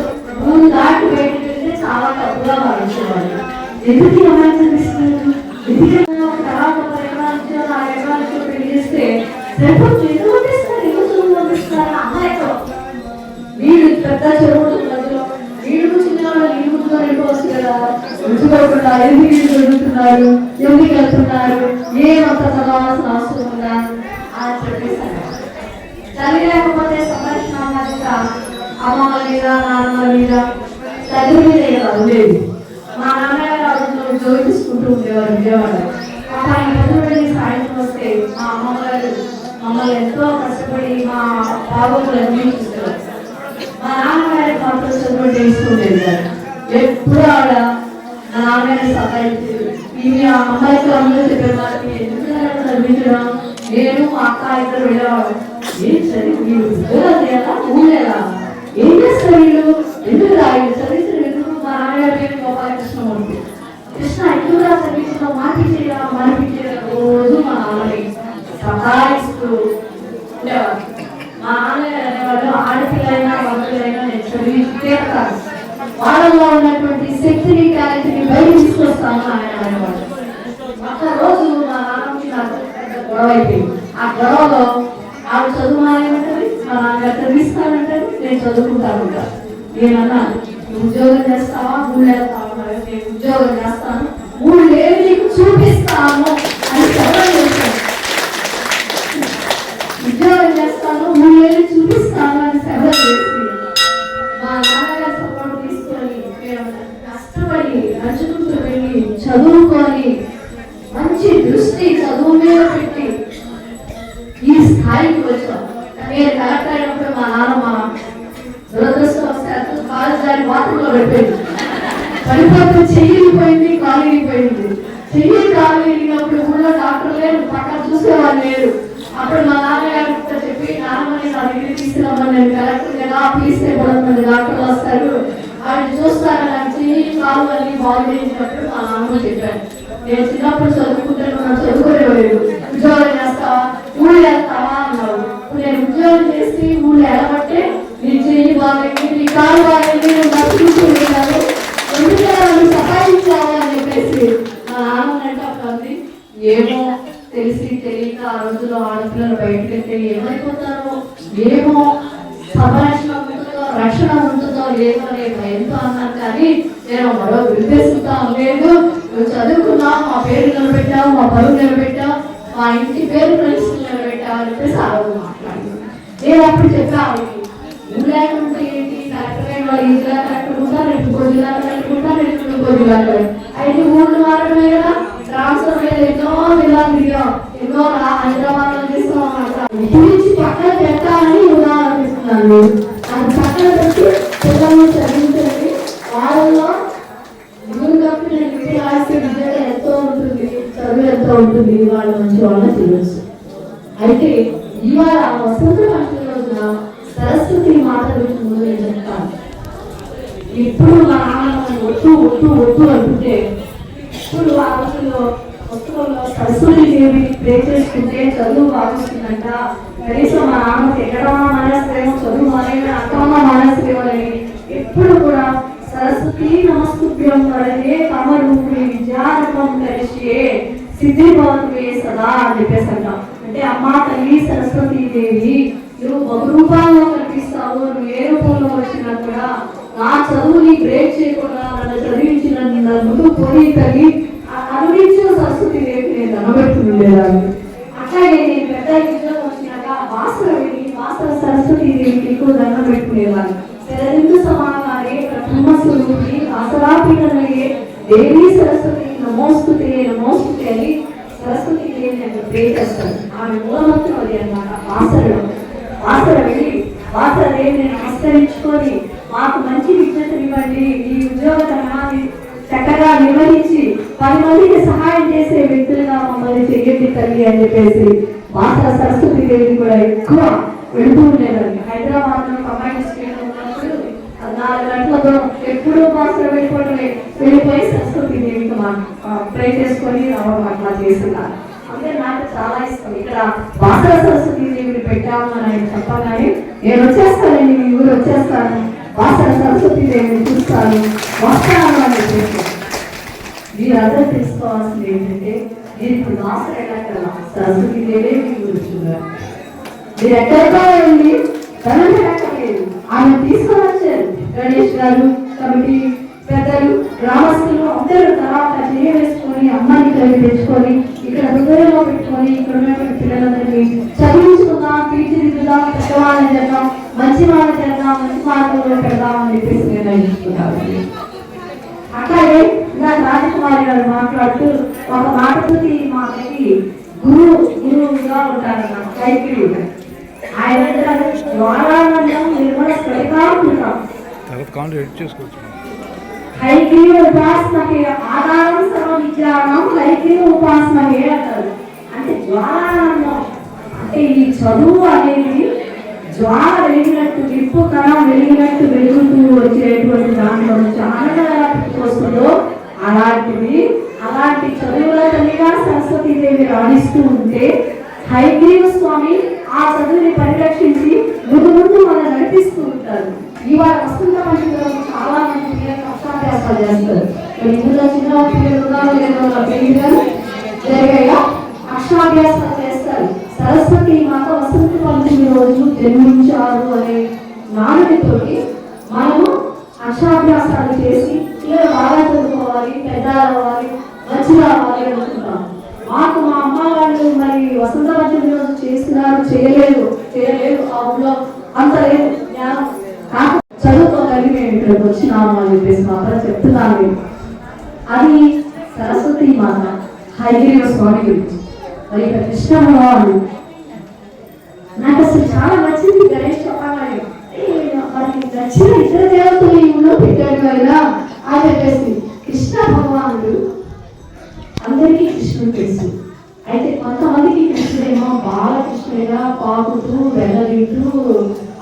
ఊరు దాటి బయటకు వెళ్తే చాలా తప్పుగా భావించేవాళ్ళు. ఎందుకు అమ్మాయి చదివిస్తున్నారు, ఎందుకు తర్వాత 4 ఎకరాలతో పెళ్లి చేస్తే సరిపోతుంది, ఎందుకు పంపిస్తారు, ఎందుకు చదువు పంపిస్తారు అమ్మాయితో. వీళ్ళు పెద్ద చెరువులు ఎందుకు జరుగుతున్నారు, ఎందుకు వెళ్తున్నారు, ఏమంత చదవాల్సిన అవసరం ఉందా అని చెప్పేసారు. తల్లి లేకపోతే సంరక్షణ బాధ్యత అమ్మమ్మ మీద, నాన్నమ్మ మీద, తల్లి మీద లేదు. మా నాన్నగారు అప్పుడు జోకించుకుంటూ ఉండేవారు విజయవాడ. ఆయన పొద్దుపడి సాయంత్రం వస్తే మా అమ్మగారు మమ్మల్ని ఎంతో కష్టపడి మా బాబులు అన్ని చూస్తారు. మా నాన్నగారి మాత్రం చదువు చేసుకుంటేది కాదు. ఎప్పుడు ఆవిడ మా నాన్నగారిని సహాయించి ఇవి ఆ అమ్మాయికి అందరూ చెప్పే వాళ్ళకి ఎందుకు చదివించడం, నేను మా అక్క ఇద్దరు వెళ్ళేవాడు. ఏం చదివి వీళ్ళు చేయాలా, ఊళ్ళేలా ఏం చేస్తారు వీళ్ళు, ఎందుకు రాయలు చదివించిన ఎందుకు. మా నాన్నగారి పేరు గోపాలకృష్ణమూర్తి. కృష్ణ ఎక్కువగా చదివించడం మార్పించేలా రోజు మా నాన్నని సహాయిస్తూ ఉండేవాడు. మా నాన్నగారు అనేవాళ్ళు ఆడపిల్లైనా మగపిల్లైనా నేను చదివిస్తే కాదు, వాళ్ళలో ఉన్నటువంటి శక్తిని టాలెంట్ని బయట తీసుకొస్తాను ఆయన అనేవాడు. ఒక రోజు మా నాన్నకి నాకు గొడవ అయిపోయింది. ఆ గొడవలో ఆవిడ చదువు మానేమంటది, మా నాన్నగారు చదివిస్తానంటది, నేను చదువుకుంటాను. నేనన్నా ఉద్యోగం చేస్తావా, ఊళ్ళో వెళ్తావా? నేను ఉద్యోగం చేస్తాను, ఊళ్ళో నీకు చూపిస్తాను అని సవాల్ చేశాను. ఉద్యోగం చేస్తాను, ఊళ్ళో చూపిస్తాను అని సవాల్ చేసి మా నాన్నగారి సపోర్ట్ తీసుకొని మేము కష్టపడి నడుచుకుంటూ వెళ్ళి చదువుకొని మంచి దృష్టి చదువు మీద పెట్టి ఈ స్థాయికి వచ్చాం. నేను కలెక్టర్ అయినప్పుడు మా నాన్నమ్మ దురదృష్టవశాత్తు కాలేజ్ దాని బాత్రూంలో పడిపోతే చెయ్యిపోయింది, కాలు ఇరిగిపోయింది. చెయ్యి కాలు ఇరిగినప్పుడు ఊళ్ళో డాక్టర్ లేరు, పక్కన చూసేవాళ్ళు లేరు. అప్పుడు మా నాన్నగారితో చెప్పి నాన్నమ్మని నా దగ్గర తీసుకురామని, నేను కలెక్టర్ కదా తీస్తే 10 మంది డాక్టర్లు వస్తారు, ఆయన చూస్తారు, నాకు చెయ్యి కాలు అన్ని బాగు చేసినప్పుడు మా నాన్నమ్మ చెప్పాను. నేను చిన్నప్పుడు చదువుకుంటే మనం చదువుకోలేదు, ఉద్యోగం చేస్తావా, ఊళ్ళో వెళ్తావా అన్నావు. నేను ఉద్యోగం చేసి ఊళ్ళో వెళ్ళబట్టే నీ చెయ్యి బాగైంది, నీ కాలు బాగైంది, నువ్వు నడుచుకుంటున్నాను, ఎందుకంటే వాళ్ళు సహాయించావు అని చెప్పేసి మా నాన్న అంటే ఏమో తెలిసి తెలియక ఆ రోజుల్లో ఆడపిల్లలు బయటకు వెళ్తే ఏమైపోతారో, ఏమో సంరక్షణ ఉంటుందో రక్షణ ఉంటుందో లేదో అనే భయంతో అన్నాను. కానీ నేను మరో ఉద్దేశంతో లేదు, నువ్వు చదువుకున్నావు, మా పేరు నిలబెట్టావు, మా పరువు నిలబెట్టావు, మా ఇంటి పేరు ప్రశ్నలు నిలబెట్టావు అని చెప్పేసి ఆ రోజు మాట్లాడుతున్నాను. నేను అప్పుడు చెప్పాను, ఊళ్ళకుంటే ఏంటి, కలెక్టర్ వాళ్ళు ఈ జిల్లా కలెక్టర్ ఉంటారు, ఇంకో జిల్లా కలెక్టర్ ఉంటారు, ఇంకో జిల్లా కలెక్టర్ అయితే ఊళ్ళు మారడమే కదా. ట్రాన్స్ఫర్ మీద ఎన్నో జిల్లాలు తిరిగాం, ఎన్నో హైదరాబాద్ లో చేస్తాం. గురించి పక్కన పెట్టాలని ఉదాహరణిస్తున్నాను. అది పక్కన పెట్టి పిల్లల్ని చదివించండి, వాళ్ళలో విద్య ఎంతో ఉంటుంది, చదువు ఎంతో ఉంటుంది, వాళ్ళు మంచి వాళ్ళని తెలుసు. అయితే ఇవాళ వసంత పంచమి రోజున సరస్వతి మాత గురించి ముందు నేను చెప్తాను. ఇప్పుడు మా నాన్న ఒట్టు ఒట్టు ఒట్టు అంటుంటే ఇప్పుడు ఆ రోజుల్లో పుస్తకంలో సరస్వతి దేవి ప్రే చేసుకుంటే చదువు బాగుంటుందంట. కనీసం మా నాన్నకి ఎక్కడన్నా మానేస్తేమో చదువు మానేమో అక్కడన్నా మానేస్తేమోని ఎప్పుడు కూడా సరస్వతి నమస్తుభ్యం వరదే కమరూపి విద్యారకం కలిసి సిద్ధి భవన్వే సదా అని చెప్పేసి అంటాం. అంటే అమ్మా తల్లి సరస్వతీ దేవి, నువ్వు బహురూపాల్లో కనిపిస్తావు, నువ్వు ఏ రూపంలో వచ్చినా కూడా నా చదువుని బ్రేక్ చేయకుండా నన్ను చదివించిన ముందు పోయి తల్లి అనుభవించిన సరస్వతి దేవికి నేను దండబెట్టుకుండేదాన్ని. అట్లాగే నేను పెద్ద ఉద్యోగం వచ్చినాక వాసన వెళ్ళి వాసన సరస్వతి దేవికి ఎక్కువ దండం పెట్టుకునేదాన్ని. శరదిందు సమానాలే బ్రహ్మస్వరూపి వాసరాపీఠనయే దేవి సరస్వతి నమోస్తుతే నమోస్తుతే అని సరస్వతి దేవిని అక్కడ ప్రే చేస్తాను. ఆమె మూలమంత్రం అది అన్నమాట. వాసన వెళ్ళి వాసన దేవిని నమస్కరించుకొని మాకు మంచి విజ్ఞతనివ్వండి, ఈ ఉద్యోగ ధర్మాన్ని చక్కగా నిర్వహించి 10 మందికి సహాయం చేసే వ్యక్తులుగా మమ్మల్ని చెయ్యండి తల్లి అని చెప్పేసి వాసన సరస్వతి దేవిని కూడా ఎక్కువ వెళుతూ ఉండేదాన్ని. హైదరాబాద్ లో కంబైన్ స్కూల్ ఉన్నప్పుడు 4 గంటలతో ఎప్పుడూ వాసన వెళ్ళిపోయి సరస్వతి దేవికి ప్రే చేసుకొని రావడం అట్లా చేస్తున్నారు. అంటే నాకు చాలా ఇష్టం. ఇక్కడ వాసన సరస్వతి దేవిని పెట్టాము అని ఆయన చెప్పగానే నేను వచ్చేస్తానండి, మీ ఊరు వచ్చేస్తాను, వాసన సరస్వతి దేవిని చూస్తాను, వస్తాను అని చెప్పేసి. మీరందరూ తెలుసుకోవాల్సింది ఏంటంటే నేను ఇప్పుడు వాసన వెళ్ళాక సరస్వతి దేవే మీ గురించున్నారు. మీరు ఎక్కడికో వెళ్ళి ధనం పెట్టలేదు, ఆమె తీసుకొని వచ్చారు. గణేష్ గారు కమిటీ పెద్దలు గ్రామస్తులు అందరూ తర్వాత చేయవేసుకొని అమ్మాయిని కలిగి తెచ్చుకొని ఇక్కడ హృదయంలో పెట్టుకొని ఇక్కడ ఉన్నటువంటి పిల్లలందరినీ చదివించుకుందాం, తీర్చిదిద్దుదాం, పెద్దవాళ్ళని చేద్దాం, మంచి వాళ్ళని చేద్దాం, మంచి మార్గంలో పెడదాం అని చెప్పేసి నిర్ణయించుకున్నారు. అట్లాగే ఇలా రాజకుమారి గారు మాట్లాడుతూ ఒక మాటతోటి మాకి గురువుగా ఉంటారన్నమాట. కైకిలుడు ఆయన జ్వాలానందం నిర్మల స్ఫటికాంతం తర్వాత కౌంట్ ఎడిట్ చేసుకోవచ్చు. హైగ్రీవ ఉపాసనకి ఆధారం సర్వ విజ్ఞానం హైగ్రీవ ఉపాసనకి అంటారు. అంటే జ్వాలానందం అంటే ఈ చదువు అనేది జ్వాల వెలిగినట్టు, నిప్పు కణం వెలిగినట్టు వెలుగుతూ వచ్చేటువంటి దాంట్లో నుంచి ఆనందం ఎలా వస్తుందో అలాంటి చదువుల తల్లిగా సరస్వతీదేవి రాణిస్తూ ఉంటే హైగ్రీవ స్వామి ఆ చదువుని పరిరక్షించి ముందు ముందు మనం నడిపిస్తూ ఉంటారు. ఇవాళ వసంత పంచమిలో చాలా మంది పిల్లలు అక్షరాభ్యాసాలు చేస్తారు. ఇందులో చిన్న పిల్లలు జరిగాయా అక్షరాభ్యాసాలు చేస్తారు. సరస్వతి మాత వసంత పంచమి రోజు జన్మించారు అనే నానుడితోటి మనము అక్షరాభ్యాసాలు చేసి పిల్లలు బాగా చదువుకోవాలి, పెద్ద అవ్వాలి, మంచి రావాలి అనుకుంటాం. మాకు మా అమ్మ వాళ్ళు మరి వసంత పంచమి రోజు చేసినారు, చేయలేదు ఆ ఊళ్ళో అంత లేదు జ్ఞానం, నాకు చదువుకోగలిగి మేము ఇక్కడికి వచ్చినాము అని చెప్పేసి మాత్రం చెప్తున్నాను. అది సరస్వతి మాత హైగ్రీవ స్వామి గురించి. మరి ఇక్కడ కృష్ణ భగవానుడు నాకు అసలు చాలా నచ్చింది. గణేష్ చెప్పాలని మనకి నచ్చిన ఇతర దేవతలు ఈ ఊళ్ళో పెట్టాడు కదా అని చెప్పేసి కృష్ణ భగవానుడు అందరికీ కృష్ణుడు తెలుసు. అయితే కొంతమందికి కృష్ణుడేమో బాలకృష్ణుడిగా పాకుతూ వెళ్ళలింటూ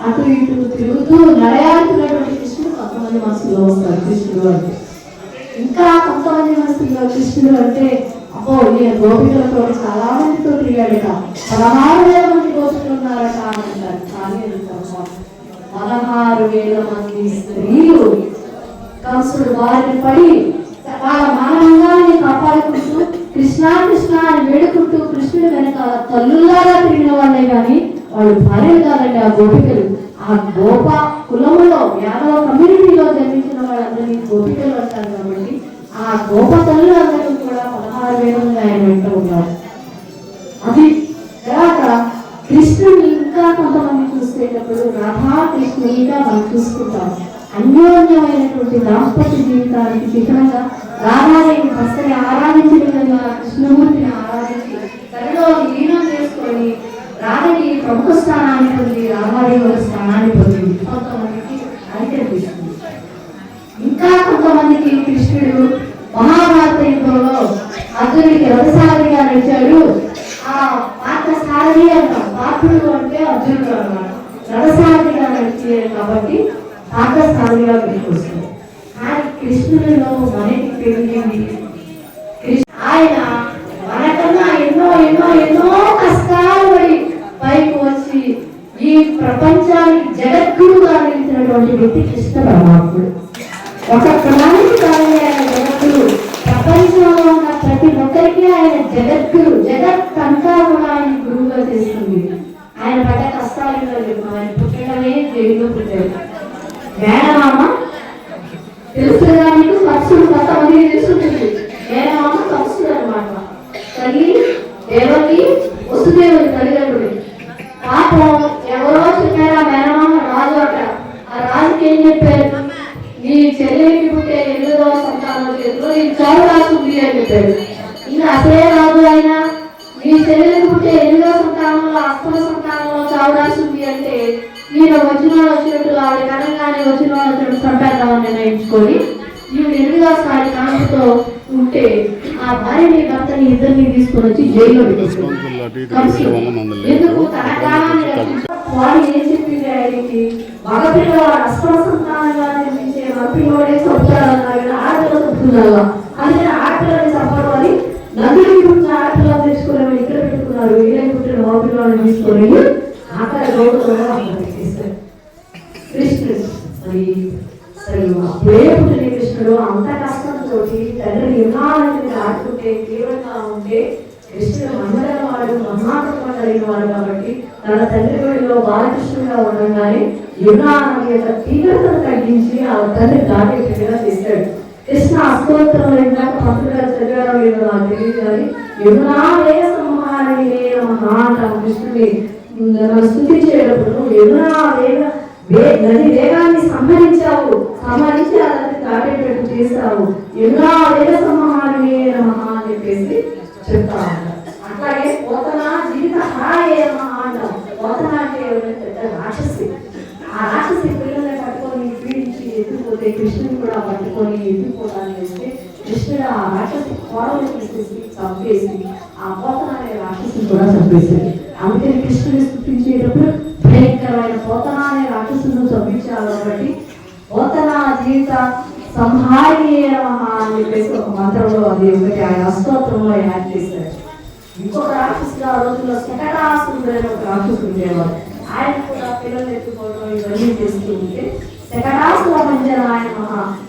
అటు ఇటు తిరుగుతూ నడయాడుతున్నటువంటి కృష్ణుడు కొంతమంది మనసులో వస్తారు. కృష్ణుడు అంటే ఇంకా కొంతమంది మనసులో కృష్ణుడు అంటే అబ్బో ఈయన గోపికలతో చాలా మందితో తిరిగాడట, 16,000 మంది గోపికలు ఉన్నారట అంటారు. కానీ 16,000 మంది స్త్రీలు కంసుడు వారిని పడి వాళ్ళ మానవంగాన్ని కాపాడుకుంటూ కృష్ణ కృష్ణ అని వేడుకుంటూ కృష్ణుడు వెనకాల తల్లులాగా తిరిగిన వాళ్ళే కానీ వాళ్ళు భార్యలు కాదండి. ఆ గోపికలు ఆ గోప కులములో యాదవ కమ్యూనిటీలో జన్మించిన వాళ్ళందరినీ గోపికలు అంటారు. కాబట్టి ఆ గోప తల్లులందరూ కూడా 16,000 మంది ఆయన వెంట ఉన్నారు. అది తర్వాత కృష్ణుడిని ఇంకా కొంతమంది చూసేటప్పుడు రాధా కృష్ణుడిగా మనం చూసుకుంటాం. అన్యోన్యమైనటువంటి దాంపత్య జీవితానికి చిహ్నంగా రాధాదేవి భర్తని ఆరాధించిన విధంగా కృష్ణమూర్తిని ఆరాధించి తనలో లీనం చేసుకొని రాధని ప్రముఖ స్థానాన్ని పొంది రాధాదేవి స్థానాన్ని పొందింది. కొంతమందికి అది కనిపిస్తుంది. ఇంకా కొంతమందికి కృష్ణుడు మహాభారత యుద్ధంలో అర్జునుడికి రథసారథిగా నడిచాడు. ఆ పార్థసారథి అంటాం. పార్థుడు అంటే అర్జునుడు అన్నమాట. రథసారథిగా నడిచాడు కాబట్టి పార్థసారథిగా వస్తుంది. కానీ కృష్ణుడిలో మనకి పెరిగింది. ఆయన మనకన్నా ఎన్నో ఎన్నో ఎన్నో కష్టాలు పడి పైకి వచ్చి ఈ ప్రపంచానికి జగద్గురుగా నిలిచినటువంటి వ్యక్తి కృష్ణ పరమాత్ముడు. ఒక కులానికి కాదని ఆయన జగద్గురు, ప్రపంచంలో ఉన్న ప్రతి ఒక్కరికి ఆయన జగద్గురు. జగత్ అంతా కూడా ఆయన గురువుగా చేస్తుంది. ఆయన పడ్డ కష్టాలు ఆయన పుట్టడమే జైల్లో పుట్టాడు. మేనమామ తెలుసు కదా మీకు, పక్షుడు కొంతమంది తెలుసుంటుంది. మేనమామ పక్షుడు అనమాట. తల్లి దేవకి వసుదేవుడి తల్లిదండ్రుడు. పాపం ఎవరో చెప్పారు ఆ మేనమామ రాజు అట. ఆ రాజుకి ఏం చెప్పారు, నీ చెల్లెలికి పుట్టే 8వ సంతానం చేతిలో నీ చావు రాస్తుంది అని చెప్పాడు. ఈయన అసలే రాజు అయినా నీ చెల్లెలికి పుట్టే 8వ సంతానంలో 8వ సంతానంలో చావు రాస్తుంది అంటే ఈయన వచ్చినట్టు ఆవిడ కనంగానే వచ్చినట్టు సంతానం నిర్ణయించుకొని ఈవిడ 8వసారి కానుకతో ఉంటే ఆ భార్యని భర్తని ఇద్దరిని తీసుకొని వచ్చి జైల్లో పెట్టేస్తారు. ఎందుకు తన కాలాన్ని వాడు ఏం చెప్పింది ఆయనకి, మగపిల్లవాడు 8వ సంతానంగా నిర్మించే మగపిల్లవాడే చంపుతాడన్నారు. ఆడపిల్ల చంపుతున్నావా అందుకని ఆడపిల్లని చంపడం అని నదుడి గురించి ఆడపిల్లలు తెచ్చుకోవడం ఇక్కడ పెట్టుకున్నారు. వీళ్ళని పుట్టిన మగపిల్లవాడిని తీసుకొని ఆకలి గౌరవంగా పెట్టేస్తారు. కృష్ణుడు మరి అప్పుడే పుట్టిన కృష్ణుడు అంత కష్టంతో తండ్రి నిర్మాణాన్ని ఆడుకుంటే తీవ్రంగా ఉంటే కృష్ణుడు మంగళ వాడు, మహాత్మ కలిగిన వాడు కాబట్టి తన తండ్రి గుడిలో బాలకృష్ణుడుగా ఉండగానే యుగానం యొక్క తీవ్రతను తగ్గించి ఆ తండ్రి దాటేట్టుగా చేశాడు. కృష్ణ అస్తోత్రం ఇందాక పంతులుగా చదివారో లేదో నాకు తెలియదు కానీ యుగనాలయ సంహారణి అంటాం కృష్ణుని మనం స్థుతించేటప్పుడు యుగనా నది వేగాన్ని సంహరించావు, సంహరించి అతన్ని దాటేటట్టు చేశావు, యుగనా వేగ సంహారణి మహా అని చెప్పేసి చెప్తా ఉంటాం. అట్లాగే పోతన జీవిత హాయే మహా అంటాం. పోతన అంటే పెద్ద రాక్షసి. ఆ రాక్షసి పిల్లల్ని పట్టుకొని పీడించి ఎత్తుపోతే కృష్ణుని కూడా పట్టుకొని ఎత్తుకోవడానికి వస్తే కృష్ణుడు ఆ రాక్షసి కోడలు తీసేసి చంపేసి ఆ పోతన అనే రాక్షసిని కూడా చంపేసింది. అందుకని కృష్ణుని స్థుతించేటప్పుడు భయంకరమైన పోతన అనే రాక్షసును చంపించాలి కాబట్టి పోతన జీవిత సంహారి అని చెప్పేసి ఒక మంత్రంలో అది ఒకటి ఆయన అస్తోత్రంలో యాడ్ చేశారు. ఇంకొక రాక్షసుడు ఆ రోజుల్లో శకటాసురుడు అనే ఒక రాక్షసుడు ఉండేవారు. ఆయన కూడా పిల్లలు ఎత్తుకోవడం ఇవన్నీ చేస్తూ ఉంటే శకటాసుల మధ్య ఆయన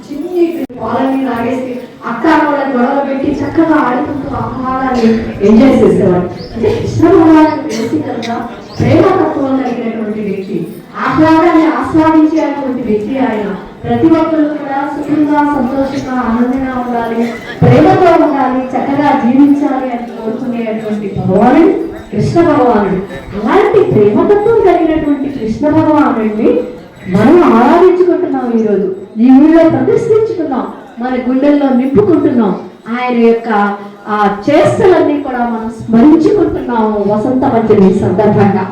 చిన్ని పాలని లాగేసి అక్క కూడా గొడవ పెట్టి చక్కగా ఆడుకుంటూ ఆహ్లాదాన్ని ఎంజాయ్ చేసేవాడు. అంటే కృష్ణ భగవానుడు వ్యక్తిగతంగా ప్రేమతత్వం కలిగినటువంటి వ్యక్తి, ఆహ్లాదాన్ని ఆస్వాదించేటువంటి వ్యక్తి ఆయన. ప్రతి ఒక్కరు కూడా సుఖంగా సంతోషంగా ఆనందంగా ఉండాలి, ప్రేమతో ఉండాలి, చక్కగా జీవించాలి అని కోరుకునేటువంటి భగవానుడు కృష్ణ భగవానుడు. అలాంటి ప్రేమతత్వం కలిగినటువంటి కృష్ణ భగవానుడిని మనం ఆరాధించుకుంటున్నాం, ఈరోజు ఈ ఊళ్ళో ప్రతిష్ఠించుకున్నాం, మన గుండెల్లో నింపుకుంటున్నాం. ఆయన యొక్క ఆ చేష్టలన్నీ కూడా మనం స్మరించుకుంటున్నాము వసంత పంచమి సందర్భంగా.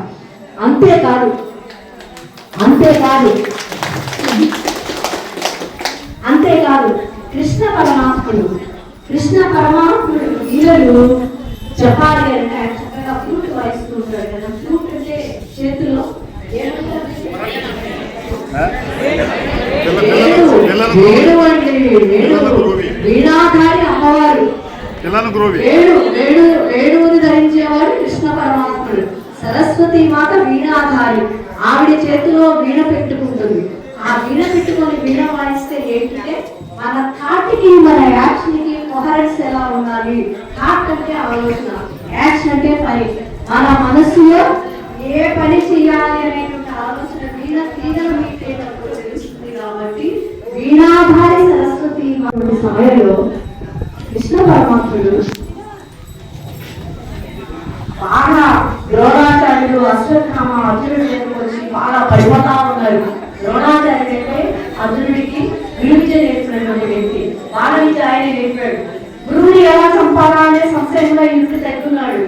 అంతేకాదు కృష్ణ పరమాత్ముడు లీలలు చెప్పాలి అంటే ఆయన చక్కగా ఫ్లూట్ వాయిస్తూ ఉంటాడు కదా. ఫ్లూట్ అంటే చేతుల్లో వీణాధారి అమ్మవారు, వేణువుని ధరించేవాడు కృష్ణ పరమాత్ముడు. సరస్వతి మాత వీణాధారి, ఆవిడ చేతిలో వీణ పెట్టుకుంటుంది. ఆ వీణ పెట్టుకొని వీణ వాయిస్తే ఏంటంటే మన థాట్కి మన యాక్షన్ కి కొహరెన్స్ ఎలా ఉండాలి. థాట్ అంటే ఆలోచన, యాక్షన్ అంటే పని. మన మనస్సులో ఏ పని చేయాలి అనేటువంటి ఆలోచన వీణ తీగలు మీటేటప్పుడు తెలుస్తుంది. కాబట్టి వీణాధారి సరస్వతి సమయంలో కృష్ణ పరమాత్ముడు బాగా ద్రోణాచార్యుడు అశ్వత్థామ అర్జునుడి దగ్గరకు వచ్చి బాగా పడిపోతా ఉన్నారు. ద్రోణాచార్యుడు అంటే అర్జునుడికి విలువిద్య నేర్పినటువంటి వ్యక్తి, బాల విద్య ఆయన నేర్పాడు. గురువుని ఎలా చంపాలా అనే సంశయంలో ఇంటికి తగ్గున్నాడు.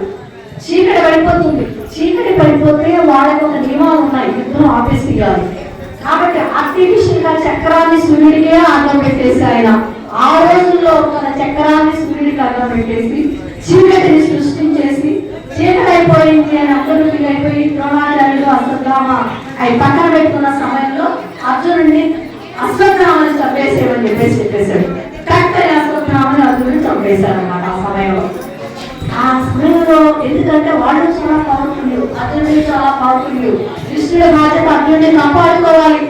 చీకటి పడిపోతుంది, చీకటి పడిపోతే వాళ్ళకి ఒక నియమాలు ఉన్నాయి, యుద్ధం ఆపేసేయాలి. కాబట్టి ఆర్టిఫిషియల్ గా చక్రాన్ని సూర్యుడికే అన్నం పెట్టేసి ఆయన ఆ రోజుల్లో తన చక్రాన్ని సూర్యుడికి అన్నం పెట్టేసి చీకటిని సృష్టించేసి చీకటి అయిపోయింది అని అందరూ ఫీల్ అయిపోయి ద్రోణాచార్యులు అశ్వత్థామ అవి పక్కన పెట్టుకున్న సమయంలో అర్జునుడిని అశ్వత్థామని చంపేసేవని చెప్పేశాడు. కరెక్ట్ అశ్వత్థామని అర్జునుడిని చంపేశారు అన్నమాట ఆ సమయంలో. ఆ సమయంలో ఎందుకంటే వాళ్ళు చాలా పవర్ఫుల్, అర్జునుడు చాలా పవర్ఫుల్. కృష్ణుడి బాధ్యత అర్జునుడిని కాపాడుకోవాలి.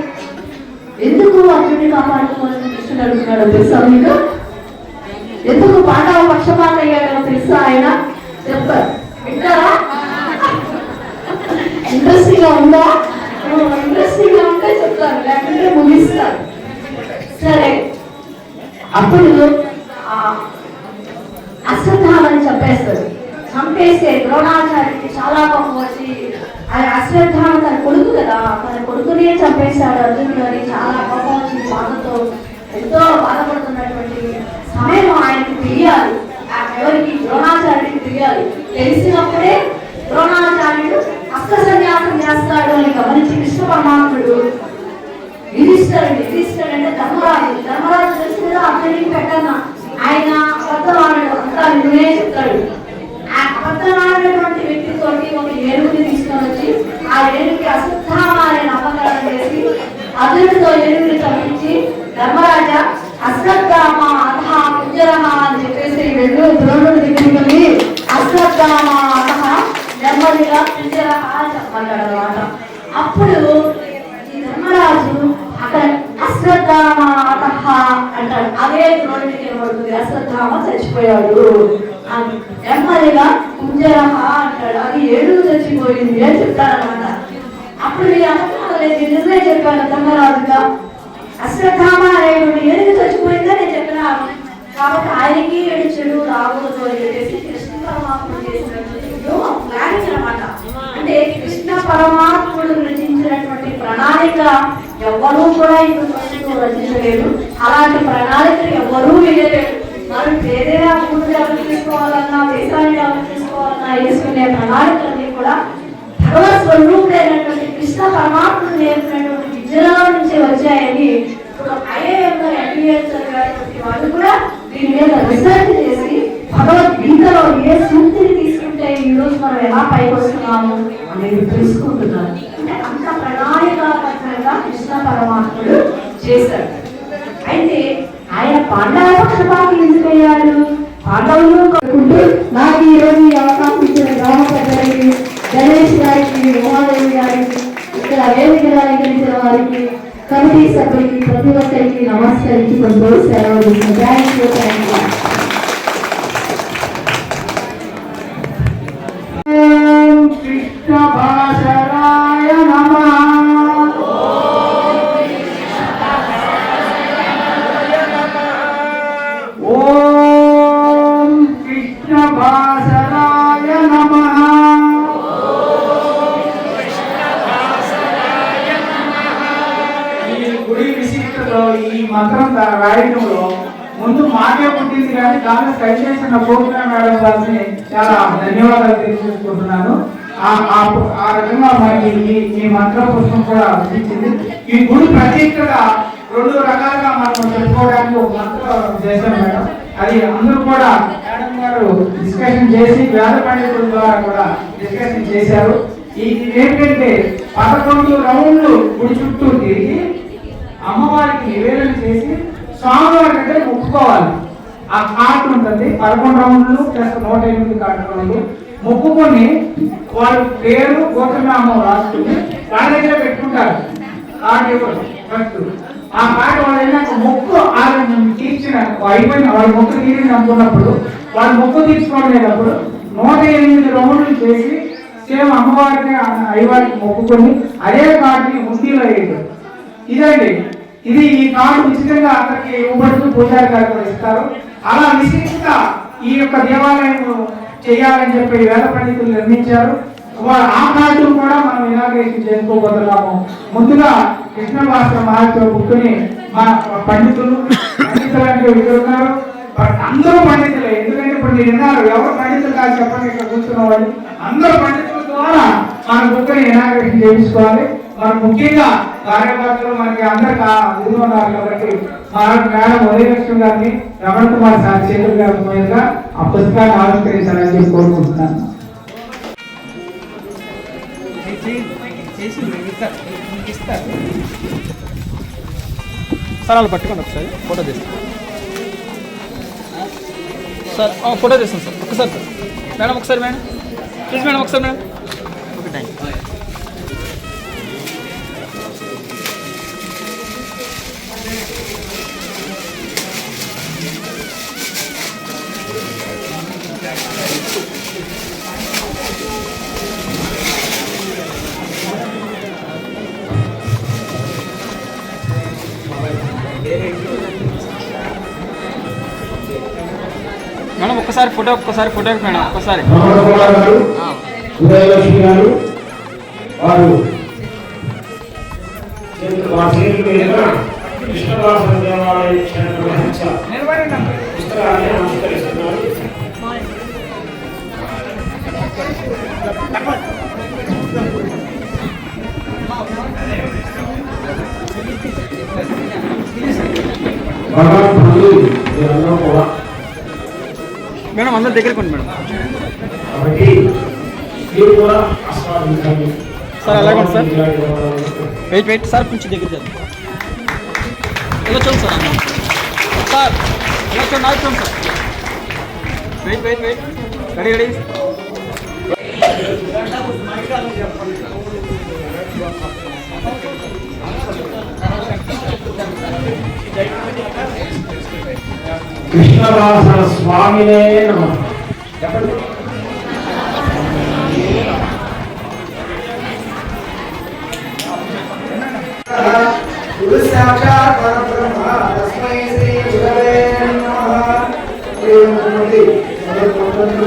ఎందుకు అర్జునుడిని కాపాడుకోవాలని కృష్ణుడు అడుగుతున్నాడో తెలుసా మీకు? ఎందుకు పాండవ పక్షపాత అయ్యాడో తెలుసా? ఆయన చెప్తారు, వింటారా? ఇంట్రెస్టింగ్ గా ఉందా? ఇంట్రెస్టింగ్ గా ఉంటే చెప్తారు, లేకుంటే ముగిస్తారు. సరే, అప్పుడు అశ్వత్థామని చంపేస్తారు. చంపేస్తే ద్రోణాచార్యుడికి చాలా కోపం వచ్చి అశ్వత్థామ తన కొడుకు కదా, తన కొడుకునే చంపేశాడు అర్జునుడు అని చాలా కోపం వచ్చి బాధతో ఎంతో బాధపడుతున్నటువంటి సమయం ఆయనకి తెలియాలి. ఎవరికి? ద్రోణాచార్యుడికి తెలియాలి. తెలిసినప్పుడే ద్రోణాచార్యుడు అస్త్ర సన్యాసం చేస్తాడు అని గమనించి కృష్ణ పరమాత్ముడు యుధిష్ఠిరుడు అంటే ధర్మరాజు తెలిసిందో అర్జునుడికి పెట్టన్న ఆయన అబద్ధమాడు అంతా నువ్వే చెప్తాడు. ఆ అబద్ధమాడినటువంటి వ్యక్తితోటి ఒక ఏనుగుని తీసుకొని వచ్చి ఆ ఏనుగుకి అశ్వత్థామ అనే నామకరణం చేసి అర్జునుడితో ఏనుగుని చంపించి ధర్మరాజా అశ్వత్థామ అథ కుంజరహ అని చెప్పేసి వెళ్ళు ద్రోణుడి దగ్గరికి వెళ్ళి అశ్వత్థామ అథ నెమ్మదిగా కుంజరహ అని చెప్పమన్నాడు అన్నమాట. అప్పుడు ఈ ధర్మరాజు అక్కడ అశ్వత్థామ అథ అంటాడు. అదే ద్రోణుడికి ఏమవుతుంది? అశ్వత్థామ చచ్చిపోయాడు నెమ్మదిగా కుంజరహ అంటాడు, అది ఏడుగు చచ్చిపోయింది అని చెప్తారనమాట. అప్పుడు మీరు అనుకోలేదు, నిజమే చెప్పాను ధర్మరాజుగా, అశ్వత్థామ అనేటువంటి ఏడుగు చచ్చిపోయిందా నేను చెప్పినాను. కాబట్టి ఆయనకి ఏడుచుడు రాకూడదు అని చెప్పేసి కృష్ణ పరమాత్ముడు చేసినటువంటి ప్లానింగ్ అనమాట. అంటే కృష్ణ పరమాత్ముడు రచించినటువంటి ప్రణాళిక ఎవ్వరూ కూడా ఇంకొక రచించలేదు. అలాంటి ప్రణాళిక ఎవ్వరూ వేయలేదు. మనం ఏదైనా ఊరు డెవలప్ చేసుకోవాలన్నా, దేశాన్ని డెవలప్ చేసుకోవాలన్నా వేసుకునే ప్రణాళికలన్నీ కూడా భగవత్ స్వరూపుడైనటువంటి కృష్ణ పరమాత్ముడు నేర్పినటువంటి విద్యలో నుంచి వచ్చాయని ఇప్పుడు ఐఏఎం ఎంబీఎస్ చదివేటువంటి వాళ్ళు కూడా దీని మీద రీసెర్చ్ చేసి భగవద్గీతలో ఏ సూక్తిని తీసుకుంటే ఈ రోజు మనం ఎలా పైకి వస్తున్నాము అనేది తెలుసుకుంటున్నాం. అంటే అంత ప్రణాళికాబద్ధంగా కృష్ణ పరమాత్ముడు చేశాడు. అయితే ఆయన పాండవ పక్షపాతం ఎందుకు అయ్యాడు? పాండవులు కోరుకుంటూ నాకు ఈ రోజు ఈ అవకాశం ఇచ్చిన గ్రామ ప్రజలకి, గణేష్ గారికి, ఉమాదేవి గారికి, ఇక్కడ వేదికలు అలంకరించిన వారికి, కమిటీ సభ్యులకి, ప్రతి ఒక్కరికి నమస్కరించుకుంటూ సెలవు తీసుకుంటాను. కృష్ణ భాషరాయ నమః. ఓం కృష్ణ భాషరాయ నమః. ఈ గుడి విశిష్టతలో ఈ మంత్రం రాయడంలో ముందు మాకే పుట్టింది, కానీ దాన్ని ట్రై చేసిన ప్రోగ్రామ్ మేడం గారిని చాలా ధన్యవాదాలు తెలియజేసుకుంటున్నాను. ఆ రకంగా మనకి ఈ మంత్ర పుస్తకం కూడా అందించింది. ఈ గుడి ప్రత్యేకత రెండు రకాలుగా మనం చెప్పుకోవడానికి ఒక మంత్రం చేశాం మేడం. అది అందరూ కూడా మేడం గారు డిస్కషన్ చేసి వేద పండితుల ద్వారా కూడా డిస్కషన్ చేశారు. ఇది ఏంటంటే 11 రౌండ్లు గుడి చుట్టూ తిరిగి అమ్మవారికి నివేదన చేసి స్వామివారి దగ్గర మొక్కుకోవాలి. ఆ కార్డు ఉంటుంది, 11 రౌండ్లు ప్లస్ 108 కార్డు రౌండ్లు మొక్కుకొని వారి పేరు గోత్రనామం రాసుకుని వాళ్ళ దగ్గర పెట్టుకుంటారు. కార్డు ఇవ్వరు ఫస్ట్. ఆ కార్డు వాళ్ళు అయినాక మొక్కు తీర్చిన అయిపోయిన వాళ్ళ మొక్కు తీరింది అనుకున్నప్పుడు వాళ్ళు మొక్కు తీర్చుకోలేనప్పుడు 108 రౌండ్లు చేసి సేమ్ అమ్మవారికి అయ్యవారికి మొక్కుకొని అదే కార్డుని హుండీలో వేయడం. ఇదండి, ఇది ఈ కార్డు ఉచితంగా అందరికి ఇవ్వబడుతూ పూజారి గారు కూడా ఇస్తారు. అలా విశిష్టంగా ఈ యొక్క దేవాలయం చేయాలని చెప్పి వేద పండితులు నిర్మించారు. ఆ కార్డు కూడా మనం ఇనాగ్రేషన్ చేసుకోబోతున్నాము. ముందుగా కృష్ణ భాష మహత్వ బుక్కుని మా పండితులు అంటే ఉన్నారు, అందరూ పండితులే. ఎందుకంటే ఇప్పుడు మీరు విన్నారు, ఎవరు పండితులు కాదు చెప్పండి, ఇక్కడ కూర్చున్న వాళ్ళు అందరూ పండితుల ద్వారా మన బుక్కుని ఇనాగ్రేషన్ చేయించుకోవాలి. మనం ముఖ్యంగా కార్యకర్తలు మనకి అందరు ముందు ఉన్నారు కాబట్టి మా మేడం ఉదయలక్ష్మి గారిని, రమణ కుమార్ సార్ చేతులు గారి మీదుగా ఆ పుస్తకాన్ని ఆవిష్కరించాలని చెప్పి కోరుకుంటున్నాను. సార్ వాళ్ళు పట్టుకోండి, ఒకసారి ఫోటో తీస్తాను సార్. ఫోటో తీస్తాను సార్, ఒకసారి సార్. మేడం ఒకసారి, మేడం ప్లీజ్ మేడం ఒకసారి. Madam okay, thank you. Madam ఒక్కసారి ఫోటో, ఒక్కసారి ఫోటో మేడం ఒక్కసారి. ఉదయలక్ష్మి గారు వారు కృష్ణదాస దేవాలయ పుస్తకాన్ని ఆవిష్కరిస్తున్నారు. మేడం అందరి దగ్గరికి ఉంది మేడం. కాబట్టి మీరు కూడా ఆస్వాదించండి సార్. అలాగే సార్, వెయిట్ వెయిట్ సార్, కొంచెం దగ్గర చేద్దాం. ఎలా చూడండి సార్, అన్న సార్ ఎలా చూడండి, నాకు చూడండి sir. Wait wait wait, ready ready. Krishnadasa స్వామినే నమః. అందరూ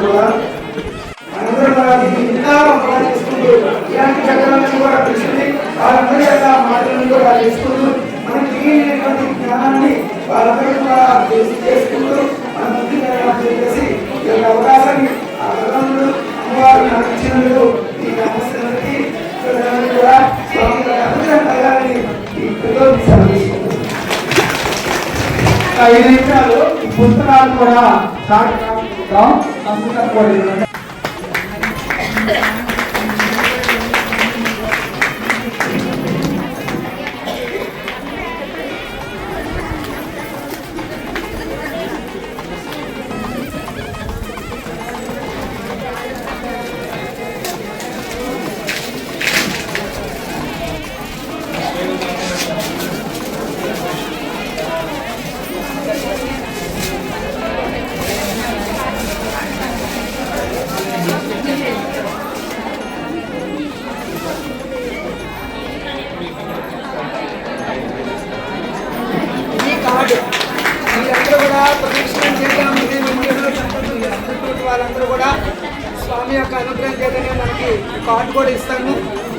కూడా ఇంకా చేసుకుంటూ ఇలాంటి చట్టాలను కూడా తెలుసుకుని వాళ్ళందరి యొక్క మాటలను కూడా తెలుసుకుంటూ మనకి మిగిలినటువంటి జ్ఞానాన్ని వాళ్ళందరూ కూడా చేసుకుంటూ మన ముందుకు చేసి ఈ యొక్క అవకాశాన్ని ఆ భగవంతుడు అమ్మవారు నాకు ఇచ్చినందుకు ఈ సమస్యలకి కూడా స్వామి గారి అనుగ్రహం కలగాలని ఈ ప్రయోగించాలి. 5 నిమిషాలు ఈ పుస్తకాలు కూడా స్టార్ట్ చేద్దాం. కంప్యూటర్ కూడా వాళ్ళందరూ కూడా స్వామి యొక్క అనుగ్రహం చేతనే మనకి కార్డు కూడా ఇస్తాను.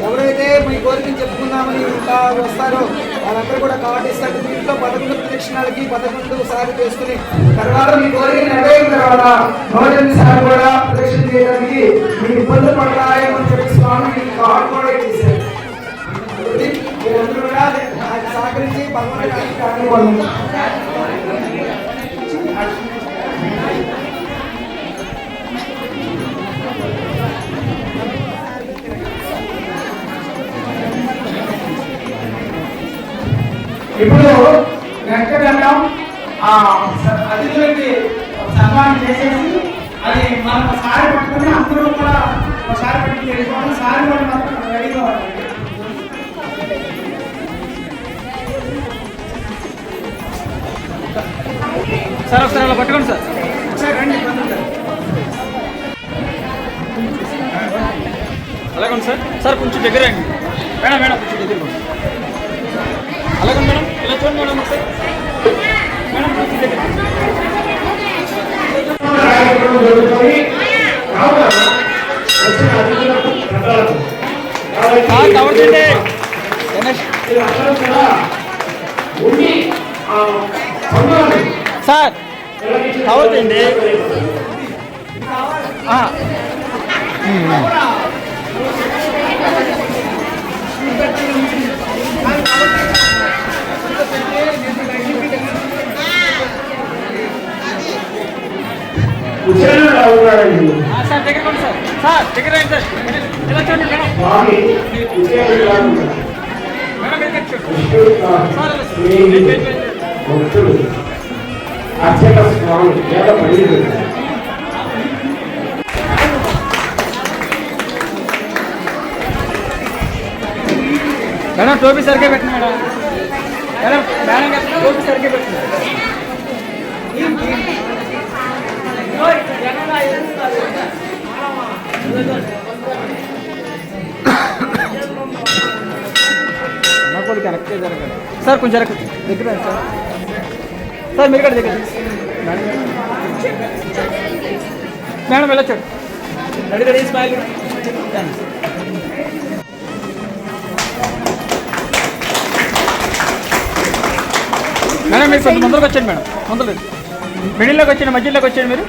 ఎవరైతే మీ కోరికను చెప్పుకుందామని ఇంకా వస్తారో వాళ్ళందరూ కూడా కార్డు ఇస్తారు. దీంట్లో 11 ప్రదక్షిణాలకి 11 సార్లు చేసుకుని తర్వాత మీ కోరిక నెరవేరిన తర్వాత 108 సార్లు కూడా ప్రదక్షిణ చేయడానికి మీ ఇబ్బందులు పడతాయని చెప్పి స్వామి కార్డు కూడా ఇచ్చేసారు. మీరందరూ కూడా సహకరించి భగవంతుడికి కార్డు ఇప్పుడు వెంకటగండం అతిథులకి సన్మానం చేసేసి అది మనం ఒకసారి పట్టుకుని అందరూ కూడా ఒకసారి పట్టుకుని వెళ్ళిపోవాలి. సారి కూడా మాత్రం రెడీగా ఉండాలి. సార్ ఒకసారి అలా పట్టుకోండి సార్. ఒకసారి రండి. అలాగే సార్. సార్ కొంచెం దగ్గర రండి మేడం. మేడం కొంచెం దగ్గర అలాగే మేడం. ఇలా చూడండి మేడం ఒకసారి. మేడం కొంచెం దగ్గర కవర్ చేయండి. సార్ కవర్ చేయండి. సార్ దగ్గర రండి సార్. సార్ దగ్గర రండి సార్. ఇలా చూడండి మేడం. మేడం టోపీ సరిగ్గా పెట్టండి మేడం. మేడం మేడం టోపీ సరిగ్గా పెట్టండి. నాకు కరెక్ట్ జరగదు సార్. కొంచెం జరగదు దగ్గర సార్. సార్ మీరు కూడా దగ్గర మేడం వెళ్ళొచ్చు. Ready ready smile. మేడం మీరు కొంచెం ముందరకు వచ్చండి మేడం. ముందర మిడిల్లోకి వచ్చండి, మధ్యలోకి వచ్చండి మీరు.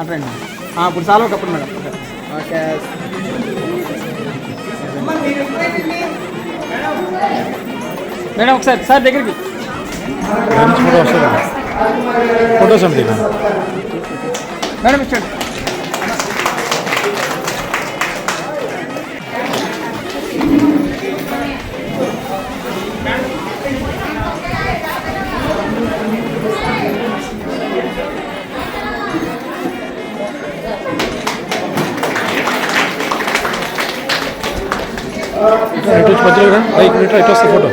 అట్రండి. ఇప్పుడు సాల్వ్ కప్పుడు మేడం. ఓకే మేడం ఒకసారి సార్ దగ్గరికి ఫోటోస్ అండి మేడం ఇచ్చండి. ఇటు వస్తే ఫోటో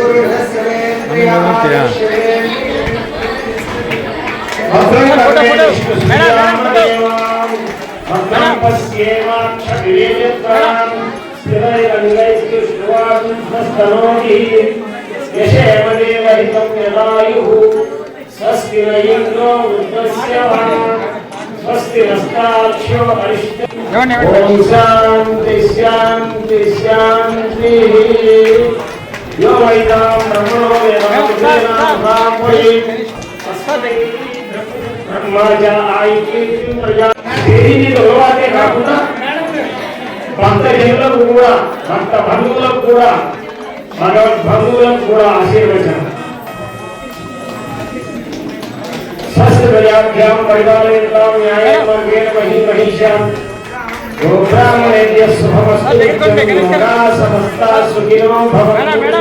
స్వస్తి స్వస్తి నస్తాక్షో అరిష్ట ఓం శాంతి శాంతి శాంతి यो वैदां ब्रह्मणो ब्रह्मजा आईकी प्रजा దేనిని గొడవతే కాకుండా భక్త జనులకు కూడా భక్త బంధువులకు కూడా భగవద్ బంధువులకు కూడా ఆశీర్వచనం స్వస్తి ప్రజాభ్యాం పరిపాలయంతాం న్యాయేన మార్గేణ మహీ మహిషాం గోబ్రాహ్మణేభ్య శుభమస్తు లోకా సమస్తా సుఖినో భవంతు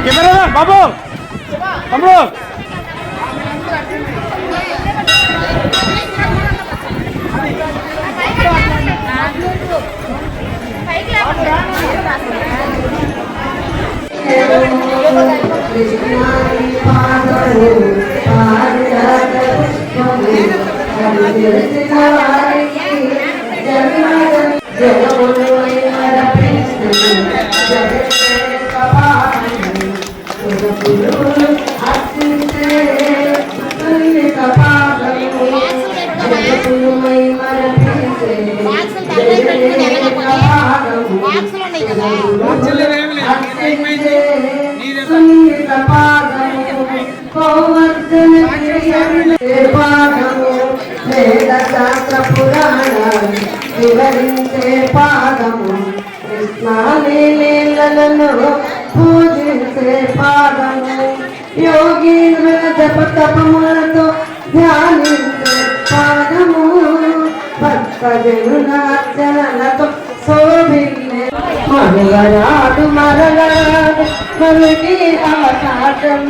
కెమెరా బాబు తమ్ముడు వివరించే పాదము కృష్ణాలీలను పూజించే పాదము యోగీంద్రుల జప తపములతో ధ్యానించే పాదము భక్తజనుల అర్చనలతో శోభిల్లే మరుగరాదు మరగరాదు కలిగి అవకాశం